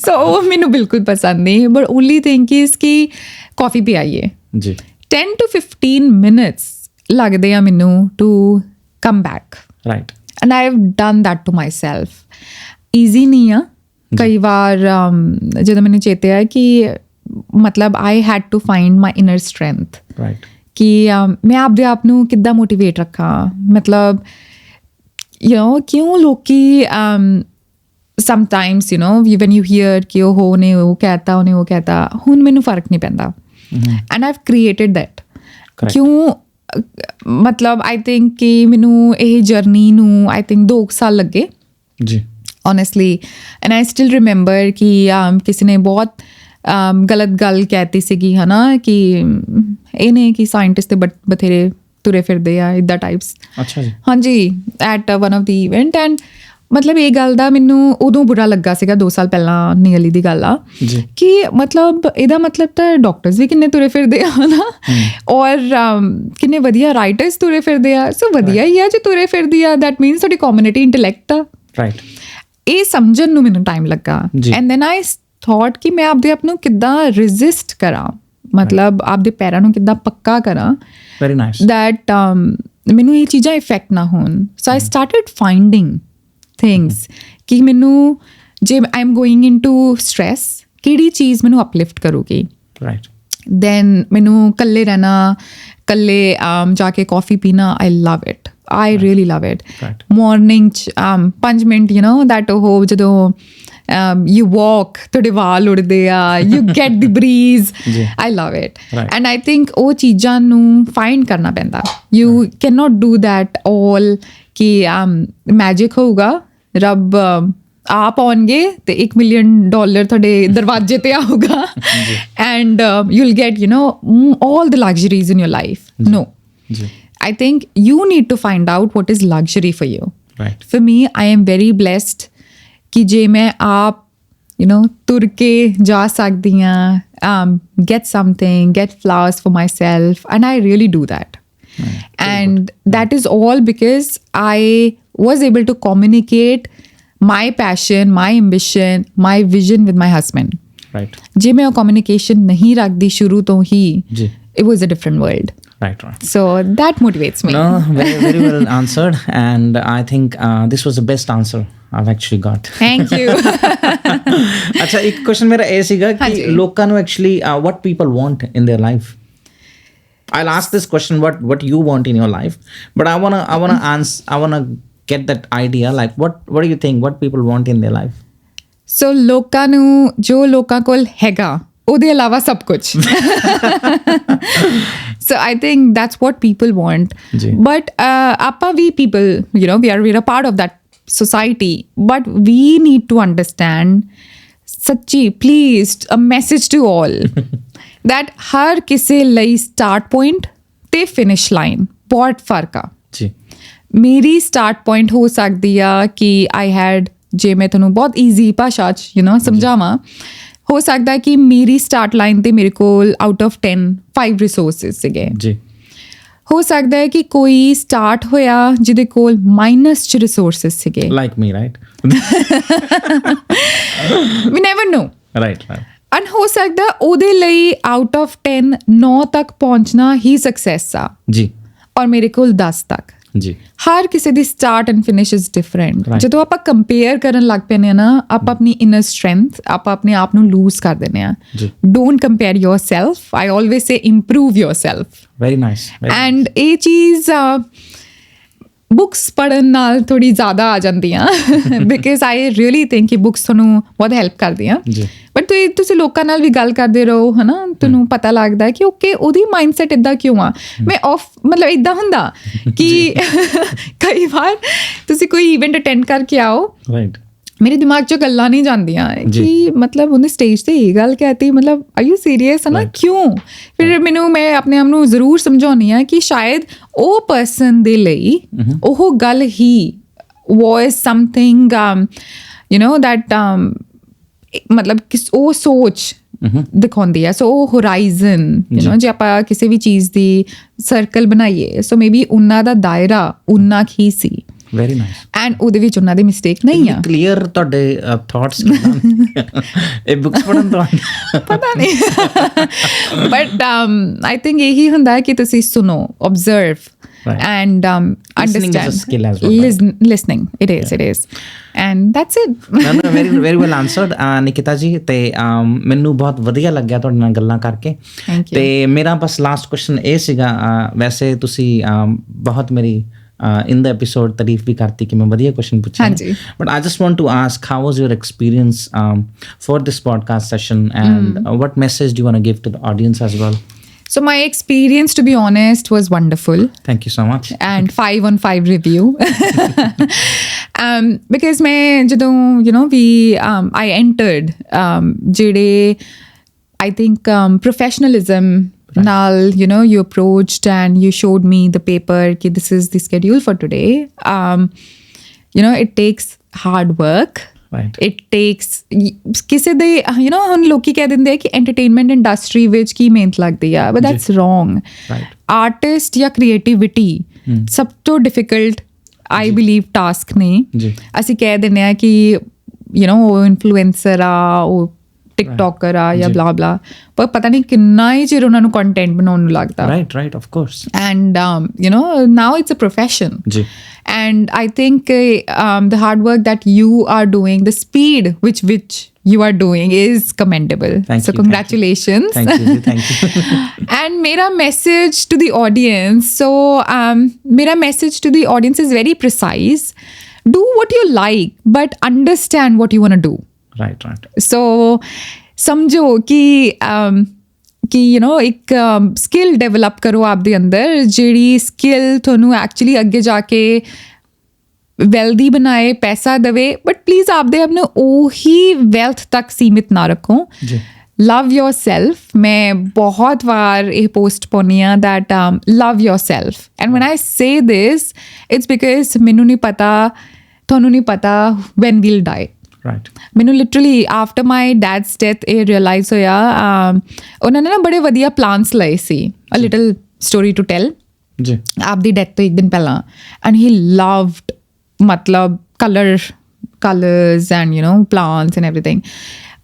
So ਉਹ ਮੈਨੂੰ ਬਿਲਕੁਲ ਪਸੰਦ ਨਹੀਂ। But only thing is ਕਿ coffee ਪੀ ਆਈਏ। ਜੀ 10 to 15 minutes ਲੱਗਦੇ ਆ ਮੈਨੂੰ to come back. Right. And I have done that to myself. Easy ਨਹੀਂ ਆ। ਕਈ ਵਾਰ ਜਦੋਂ ਮੈਨੂੰ ਚੇਤੇ ਆਇਆ ਕਿ ਮਤਲਬ I had to find my inner strength. Right. ਕਿ ਮੈਂ ਆਪਦੇ ਆਪ ਨੂੰ ਕਿੱਦਾਂ ਮੋਟੀਵੇਟ ਰੱਖਾਂ, ਮਤਲਬ ਕਿਉਂ ਲੋਕੀ ਸਮਟਾਈਮਸ when you hear ਕਿ ਉਹਨੇ ਉਹ ਕਹਿਤਾ, ਉਹਨੇ ਉਹ ਕਹਿਤਾ, ਹੁਣ ਮੈਨੂੰ ਫਰਕ ਨਹੀਂ ਪੈਂਦਾ। And I've created that. ਕਿਉਂ ਮਤਲਬ ਆਈ ਥਿੰਕ ਕਿ ਮੈਨੂੰ ਇਹ ਜਰਨੀ ਨੂੰ ਆਈ ਥਿੰਕ 2 ਸਾਲ ਲੱਗੇ ਜੀ honestly, and I still remember ਕਿ ਕਿਸੇ ਨੇ ਬਹੁਤ ਗਲਤ ਗੱਲ ਕਹਿਤੀ ਸੀਗੀ, ਹੈ ਨਾ, ਕਿ ਇਹ ਨੇ ਕਿ ਸਾਇੰਟਿਸਟ ਤੇ ਬਥੇਰੇ ਤੁਰੇ ਫਿਰਦੇ ਆ ਇੱਦਾਂ ਟਾਈਪਸ। ਅੱਛਾ ਜੀ, ਹਾਂਜੀ, at one of the event. And ਮਤਲਬ ਇਹ ਗੱਲ ਦਾ ਮੈਨੂੰ ਉਦੋਂ ਬੁਰਾ ਲੱਗਾ ਸੀਗਾ 2 ਸਾਲ ਪਹਿਲਾਂ ਨੀਅਰਲੀ ਦੀ ਗੱਲ ਆ ਕਿ ਮਤਲਬ ਇਹਦਾ ਮਤਲਬ ਤਾਂ ਡਾਕਟਰਸ ਵੀ ਕਿੰਨੇ ਤੁਰੇ ਫਿਰਦੇ ਆ, ਹੈ ਨਾ, ਔਰ ਕਿੰਨੇ ਵਧੀਆ ਰਾਈਟਰਸ ਤੁਰੇ ਫਿਰਦੇ ਆ। ਸੋ ਵਧੀਆ ਹੀ ਆ ਜੇ ਤੁਰੇ ਫਿਰਦੀ ਆ, ਦੈਟ ਮੀਨਸ ਤੁਹਾਡੀ ਕਮਿਊਨਿਟੀ ਇੰਟੈਲੈਕਟ ਆ। ਰਾਈਟ, ਇਹ ਸਮਝਣ ਨੂੰ ਮੈਨੂੰ ਟਾਈਮ ਲੱਗਾ। ਐਂਡ ਦੈਨ ਆਈ ਥੋਟ ਕਿ ਮੈਂ ਆਪਦੇ ਆਪ ਨੂੰ ਕਿੱਦਾਂ ਰੈਜ਼ਿਸਟ ਕਰਾਂ, ਮਤਲਬ ਆਪਦੇ ਪੈਰਾਂ ਨੂੰ ਕਿੱਦਾਂ ਪੱਕਾ ਕਰਾਂ, ਵੈਰੀ ਨਾਈਸ, ਦੈਟ ਮੈਨੂੰ ਇਹ ਚੀਜ਼ਾਂ ਇਫੈਕਟ ਨਾ ਹੋਣ। ਸੋ ਆਈ ਸਟਾਰਟਡ ਫਾਈਂਡਿੰਗ ਥਿੰਗਸ ਕਿ ਮੈਨੂੰ ਜੇ I am going into stress, ਕਿਹੜੀ ਚੀਜ਼ ਮੈਨੂੰ ਅਪਲਿਫਟ ਕਰੂਗੀ। ਰਾਈਟ, ਦੈਨ ਮੈਨੂੰ ਇਕੱਲੇ ਰਹਿਣਾ, ਇਕੱਲੇ ਜਾ ਕੇ ਕੌਫੀ ਪੀਣਾ, I love it. I really love it. Right. Morning 5 minute that ਉਹ ਜਦੋਂ you walk ਤੁਹਾਡੇ ਵਾਲ ਉੜਦੇ ਆ, you get the breeze. I love it. Right. And I think ਉਹ ਚੀਜ਼ਾਂ ਨੂੰ find ਕਰਨਾ ਪੈਂਦਾ। You cannot do that all ਕਿ magic ਹੋਊਗਾ, ਰੱਬ ਆਪ ਆਉਣਗੇ ਤੇ $1 million ਤੁਹਾਡੇ ਦਰਵਾਜ਼ੇ ਤੇ ਆਊਗਾ and you'll get all the luxuries in your life. No. I think you need to find out what is luxury for you. Right. For me, I am very blessed कि जे मैं आप तुर के जा सकती हैं, get something, get flowers for myself, and I really do that. And that is all because I was able to communicate my passion, my ambition, my vision with my husband. Right. जे मैं वो communication नहीं रखती शुरू तो ही, it was a different world. Right. So that motivates me. No, very well answered, and I think this was the best answer I've actually got. Thank you. अच्छा, एक question मेरा ये सीगा कि लोगों ਨੂੰ actually what people want in their life. I'll ask this question, what you want in your life, but I wanna get that idea, like what do you think, what people want in their life? So ਲੋਕਾਂ ਨੂੰ ਜੋ ਲੋਕਾਂ ਕੋਲ ਹੈਗਾ ਉਹਦੇ ਇਲਾਵਾ ਸਭ ਕੁਝ। So I think that's what people want. But ਆਪਾਂ ਵੀ people, we are a part of that society, but we need to understand, ਸੱਚੀ please, a message to all that ਹਰ ਕਿਸੇ ਲਈ start point ਤੇ finish line ਬਹੁਤ ਫਰਕ ਆ। ਮੇਰੀ start point ਹੋ ਸਕਦੀ ਆ ਕਿ I had, ਜੇ ਮੈਂ ਤੁਹਾਨੂੰ ਬਹੁਤ easy ਭਾਸ਼ਾ 'ਚ ਸਮਝਾਵਾਂ, ਹੋ ਸਕਦਾ ਹੈ ਕਿ ਮੇਰੀ ਸਟਾਰਟ ਲਾਈਨ ਤੇ ਮੇਰੇ ਕੋਲ ਆਊਟ ਆਫ 10 5 ਰਿਸੋਰਸਿਸ ਸੀਗੇ ਜੀ। ਹੋ ਸਕਦਾ ਹੈ ਕਿ ਕੋਈ ਸਟਾਰਟ ਹੋਇਆ ਜਿਹਦੇ ਕੋਲ ਮਾਈਨਸ 'ਚ ਰਿਸੋਰਸਿਸ ਸੀਗੇ, like me, right? We never know, right. And ਹੋ ਸਕਦਾ ਉਹਦੇ ਲਈ ਆਊਟ ਆਫ 10 9 ਤੱਕ ਪਹੁੰਚਣਾ ਹੀ ਸਕਸੈਸ ਆ ਜੀ, ਔਰ ਮੇਰੇ ਕੋਲ 10 ਤੱਕ। ਜੀ, ਹਰ ਕਿਸੇ ਦੀ start and finish is different. Right. ਜਦੋਂ ਆਪਾਂ ਕੰਪੇਅਰ ਕਰਨ ਲੱਗ ਪੈਂਦੇ ਆ ਨਾ, ਆਪਾਂ ਆਪਣੀ ਇਨਰ ਸਟਰੈਂਥ, ਆਪਾਂ ਆਪਣੇ ਆਪ ਨੂੰ ਲੂਜ਼ ਕਰ ਦਿੰਦੇ ਆ। ਜੀ। Don't compare yourself, I always say improve yourself. Very nice. And ਇਹ ਚੀਜ਼ ਬੁੱਕਸ ਪੜ੍ਹਨ ਨਾਲ ਥੋੜੀ ਜ਼ਿਆਦਾ ਆ ਜਾਂਦੀਆਂ ਬਿਕਾਜ਼ ਆਈ ਰੀਅਲੀ ਥਿੰਕ ਕਿ ਬੁੱਕਸ ਤੁਹਾਨੂੰ ਬਹੁਤ ਹੈਲਪ ਕਰਦੀਆਂ। ਬਟ ਤੁਸੀਂ ਲੋਕਾਂ ਨਾਲ ਵੀ ਗੱਲ ਕਰਦੇ ਰਹੋ, ਹੈ ਨਾ, ਤੁਹਾਨੂੰ ਪਤਾ ਲੱਗਦਾ ਕਿ ਓਕੇ ਉਹਦੀ ਮਾਈਂਡਸੈਟ ਇੱਦਾਂ ਕਿਉਂ ਆ। ਮੈਂ ਮਤਲਬ ਇੱਦਾਂ ਹੁੰਦਾ ਕਿ ਕਈ ਵਾਰ ਤੁਸੀਂ ਕੋਈ ਇਵੈਂਟ ਅਟੈਂਡ ਕਰਕੇ ਆਓ, ਰਾਈਟ, ਮੇਰੇ ਦਿਮਾਗ 'ਚੋਂ ਗੱਲਾਂ ਨਹੀਂ ਜਾਂਦੀਆਂ ਕਿ ਮਤਲਬ ਉਹਨੇ ਸਟੇਜ 'ਤੇ ਇਹ ਗੱਲ ਕਹਿਤੀ, ਮਤਲਬ ਆਰ ਯੂ ਸੀਰੀਅਸ, ਹੈ ਨਾ, ਕਿਉਂ। ਫਿਰ ਮੈਂ ਆਪਣੇ ਆਪ ਨੂੰ ਜ਼ਰੂਰ ਸਮਝਾਉਂਦੀ ਹਾਂ ਕਿ ਸ਼ਾਇਦ ਉਹ ਪਰਸਨ ਦੇ ਲਈ ਉਹ ਗੱਲ ਹੀ ਵਾਜ਼ ਸਮਥਿੰਗ ਦੈਟ ਮਤਲਬ ਉਹ ਸੋਚ ਦਿਖਾਉਂਦੀ ਹੈ। ਸੋ ਉਹ ਹੋਰਾਈਜ਼ਨ, ਜੇ ਆਪਾਂ ਕਿਸੇ ਵੀ ਚੀਜ਼ ਦੀ ਸਰਕਲ ਬਣਾਈਏ, ਸੋ ਮੇ ਬੀ ਉਹਨਾਂ ਦਾ ਦਾਇਰਾ ਉਨਾ ਹੀ ਸੀ। Very nice. ਐਂਡ ਉਹਦੇ ਵਿੱਚ ਉਹਨਾਂ ਦੇ ਮਿਸਟੇਕ ਨਹੀਂ ਆ। ਕਲੀਅਰ ਤੁਹਾਡੇ ਥਾਟਸ ਇਹ ਬੁੱਕਸ ਪੜ੍ਹਨ ਤੋਂ ਪਤਾ ਨਹੀਂ ਬਟ ਆਈ ਥਿੰਕ ਇਹੀ ਹੁੰਦਾ ਹੈ ਕਿ ਤੁਸੀਂ ਸੁਣੋ, observe and understand. Listening it is and that's it. very well answered Nikita ਜੀ। ਤੇ ਮੈਨੂੰ ਬਹੁਤ ਵਧੀਆ ਲੱਗਿਆ ਤੁਹਾਡੇ ਨਾਲ ਗੱਲਾਂ ਕਰਕੇ। ਤੇ ਮੇਰਾ ਬਸ ਲਾਸਟ ਕੁਐਸਚਨ ਇਹ ਸੀਗਾ, ਵੈਸੇ ਤੁਸੀਂ ਬਹੁਤ ਮੇਰੀ in the episode ਤਾਰੀਫ ਵੀ ਕਰਤੀ ਕਿ ਮੈਂ ਵਧੀਆ ਕੁਐਸਚਨ ਪੁੱਛਿਆ, but I just want to ask, how was your experience for this podcast session and what message do you want to give to the audience as well? So my experience, to be honest, was wonderful. Thank you so much. And 5 on 5 review. Because मैं ਜਦੋਂ I entered ਜਿਹੜੇ I think professionalism ਨਾਲ you approached and you showed me the paper कि this is the schedule for today. It takes hard work. Right. It takes ਕਿਸੇ ਦੇ ਹੁਣ ਲੋਕੀ ਕਹਿ ਦਿੰਦੇ ਆ ਕਿ ਐਂਟਰਟੇਨਮੈਂਟ ਇੰਡਸਟਰੀ ਵਿੱਚ ਕੀ ਮਿਹਨਤ ਲੱਗਦੀ ਆ, ਬਟ ਦੈਟਸ ਰੋਂਗ। ਆਰਟਿਸਟ ਜਾਂ ਕ੍ਰੀਏਟੀਵਿਟੀ ਸਭ ਤੋਂ ਡਿਫਿਕਲਟ ਆਈ ਬਿਲੀਵ ਟਾਸਕ ਨੇ। ਅਸੀਂ ਕਹਿ ਦਿੰਦੇ ਆ ਕਿ ਉਹ ਇਨਫਲੂਐਂਸਰ ਆ, ਉਹ ਟਿਕਟੋਕਰ ਆ ਜਾਂ ਬਲਾ ਬਲਾ, ਪਰ ਪਤਾ ਨਹੀਂ ਕਿੰਨਾ ਹੀ ਚਿਰ ਉਹਨਾਂ ਨੂੰ ਕੰਟੈਂਟ ਬਣਾਉਣ ਨੂੰ ਲੱਗਦਾ। right, of course. And now it's a profession. And I think the hard work that you are doing, the speed which you are doing is commendable. So congratulations. Thank you. And mera message to the audience, so mera message to the audience is very precise. Do what you like, but understand what you want to do. Right. So ਸਮਝੋ ਕਿ ਇੱਕ skill develop ਕਰੋ ਆਪ ਦੇ ਅੰਦਰ, ਜਿਹੜੀ skill ਤੁਹਾਨੂੰ actually ਅੱਗੇ ਜਾ ਕੇ ਵੈਲਦੀ ਬਣਾਏ, ਪੈਸਾ ਦੇਵੇ, ਬਟ ਪਲੀਜ਼ ਆਪਦੇ ਆਪ ਨੂੰ ਉਹੀ ਵੈਲਥ ਤੱਕ ਸੀਮਿਤ ਨਾ ਰੱਖੋ। ਲਵ ਯੋਰ ਸੈਲਫ। ਮੈਂ ਬਹੁਤ ਵਾਰ ਇਹ ਪੋਸਟ ਪਾਉਂਦੀ ਹਾਂ that love your self, and van I say this it's because ਮੈਨੂੰ ਨਹੀਂ ਪਤਾ, ਤੁਹਾਨੂੰ ਨਹੀਂ ਪਤਾ ਵੈਨ ਵੀਲ ਡਾਈ। ਮੈਨੂੰ literally after my dad's death ਇਹ ਰਿਅਲਾਈਜ਼ ਹੋਇਆ। ਉਹਨਾਂ ਨੇ ਨਾ ਬੜੇ ਵਧੀਆ ਪਲਾਨਸ ਲਏ ਸੀ। A little story to tell. ਆਪਦੀ ਡੈਥ ਤੋਂ ਇੱਕ ਦਿਨ ਪਹਿਲਾਂ, ਐਂਡ ਹੀ ਲਵਡ ਮਤਲਬ colours and plants and everything.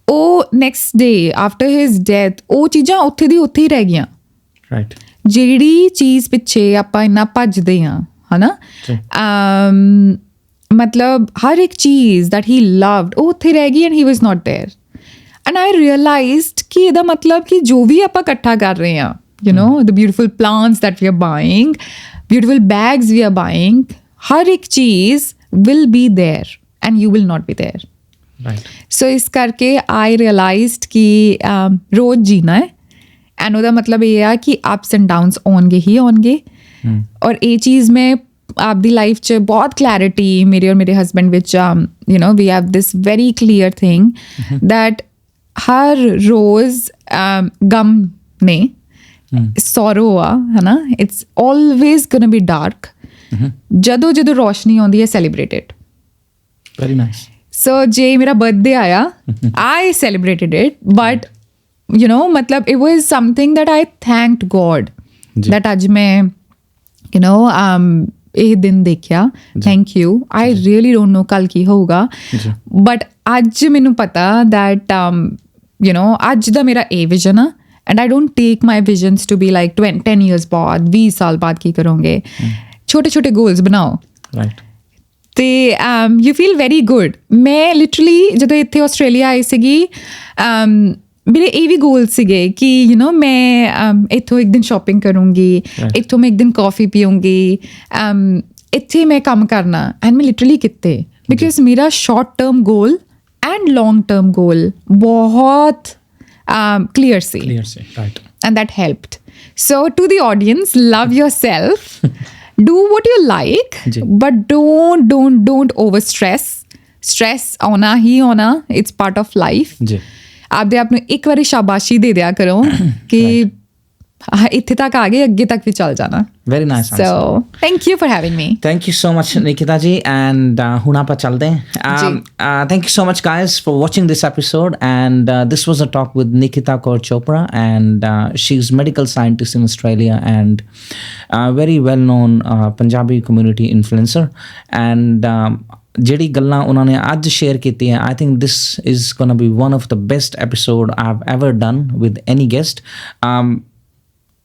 ਉਹ next day after his death ਉਹ ਚੀਜ਼ਾਂ ਉੱਥੇ ਦੀ ਉੱਥੇ ਹੀ ਰਹਿ ਗਈਆਂ। ਜਿਹੜੀ ਚੀਜ਼ ਪਿੱਛੇ ਆਪਾਂ ਇੰਨਾ ਭੱਜਦੇ ਹਾਂ, ਹੈ ਨਾ, ਮਤਲਬ ਹਰ ਇੱਕ ਚੀਜ਼ that he loved ਉਹ ਉੱਥੇ ਰਹਿ ਗਈ and he was not there. And I realized ਕਿ ਇਹਦਾ ਮਤਲਬ ਕਿ ਜੋ ਵੀ ਆਪਾਂ ਇਕੱਠਾ ਕਰ ਰਹੇ ਹਾਂ, the beautiful plants that we are buying, beautiful bags we are buying, ਹਰ ਇੱਕ ਚੀਜ਼ will be there and you will not be there. So ਇਸ ਕਰਕੇ I realized ਕਿ ਰੋਜ਼ ਜੀਣਾ ਹੈ, and ਉਹਦਾ ਮਤਲਬ ਇਹ ਆ ਕਿ ups and downs ਆਉਣਗੇ ਹੀ ਆਉਣਗੇ। ਔਰ ਇਹ ਚੀਜ਼ ਮੈਂ ਆਪਦੀ ਲਾਈਫ 'ਚ ਬਹੁਤ ਕਲੈਰਿਟੀ ਮੇਰੇ ਔਰ ਮੇਰੇ ਹਸਬੈਂਡ ਵਿੱਚ ਵੀ have this very clear thing that ਹਰ ਰੋਜ਼ ਗਮ ਨੇ, ਸੋਰੋ ਆ, ਹੈ ਨਾ, it's always gonna be dark. ਜਦੋਂ ਰੋਸ਼ਨੀ ਆਉਂਦੀ ਹੈ, ਸੈਲੀਬ੍ਰੇਟਡ। Very nice. ਸੋ ਜੇ ਮੇਰਾ ਬਰਥਡੇ ਆਇਆ, ਆਈ ਸੈਲੀਬ੍ਰੇਟਡ ਇਟ, ਬਟ ਮਤਲਬ it was something that I thanked God that ਅੱਜ ਮੈਂ ਇਹ ਦਿਨ ਦੇਖਿਆ। Thank you. I really don't know ਕੱਲ ਕੀ ਹੋਊਗਾ, ਬਟ ਅੱਜ ਮੈਨੂੰ ਪਤਾ ਦੈਟ you know, ਅੱਜ ਦਾ ਮੇਰਾ ਇਹ ਵਿਜ਼ਨ ਆ and I don't take my visions to be like 10 years ਬਾਅਦ 20 ਸਾਲ ਬਾਅਦ ਕੀ ਕਰੋਗੇ ਛੋਟੇ ਛੋਟੇ ਗੋਲਸ ਬਣਾਓ ਰਾਈਟ ਤੇ ਯੂ ਫੀਲ ਵੈਰੀ ਗੁੱਡ ਮੈਂ ਲਿਟਰਲੀ ਜਦੋਂ ਇੱਥੇ ਆਸਟ੍ਰੇਲੀਆ ਆਈ ਸੀਗੀ ਮੇਰੇ ਇਹ ਵੀ ਗੋਲ ਸੀਗੇ ਕਿ ਯੂ ਨੋ ਮੈਂ ਇੱਥੋਂ ਇੱਕ ਦਿਨ ਸ਼ਾਪਿੰਗ ਕਰੂੰਗੀ ਇੱਥੋਂ ਮੈਂ ਇੱਕ ਦਿਨ ਕੌਫੀ ਪੀਊਂਗੀ ਇੱਥੇ ਮੈਂ ਕੰਮ ਕਰਨਾ ਐਂਡ ਮੈਂ ਲਿਟਰਲੀ ਕੀਤੇ ਬਿਕਾਜ਼ ਮੇਰਾ short term goal and long term goal ਬਹੁਤ clear C right and that helped. So to the audience, love yourself. Do what you like, but don't over stress ਆਉਣਾ ਹੀ ਆਉਣਾ, it's part of life. ਜੀ ਆਪਦੇ ਆਪ ਨੂੰ ਇੱਕ ਵਾਰੀ ਸ਼ਾਬਾਸ਼ੀ ਦੇ ਦਿਆ ਕਰੋ ਕਿ ਇੱਥੇ ਤੱਕ ਆ ਗਏ ਅੱਗੇ ਤੱਕ ਵੀ ਚੱਲ ਜਾਣਾ. very nice answer. So thank you for having me. Thank you so much Nikita ji and ਹੁਣ ਆਪਾਂ ਚੱਲਦੇ ਹਾਂ. Thank you so much guys for watching this episode and this was a talk with Nikita Kaur Chopra and she's medical scientist in Australia and very well known Punjabi community influencer and ਜਿਹੜੀ ਗੱਲਾਂ ਉਹਨਾਂ ਨੇ ਅੱਜ share ਕੀਤੀਆਂ I think this is gonna be one of the best episode I've ever done with any guest.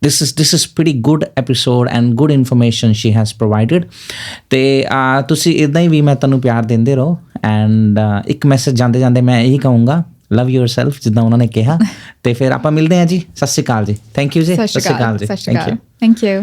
This is pretty good episode and good information she has provided. ਤੇ ਤੁਸੀਂ ਇੱਦਾਂ ਹੀ ਵੀ ਮੈਂ ਤੁਹਾਨੂੰ ਪਿਆਰ ਦਿੰਦੇ ਰਹੋ ਐਂਡ ਇੱਕ ਮੈਸੇਜ ਜਾਂਦੇ ਜਾਂਦੇ ਮੈਂ ਇਹੀ ਕਹੂੰਗਾ ਲਵ yourself ਜਿੱਦਾਂ ਉਹਨਾਂ ਨੇ ਕਿਹਾ ਤੇ ਫਿਰ ਆਪਾਂ ਮਿਲਦੇ ਹਾਂ ਜੀ. ਸਤਿ ਸ਼੍ਰੀ ਅਕਾਲ ਜੀ. ਥੈਂਕ ਯੂ ਜੀ. ਸਤਿ ਸ਼੍ਰੀ ਅਕਾਲ ਜੀ. Thank you.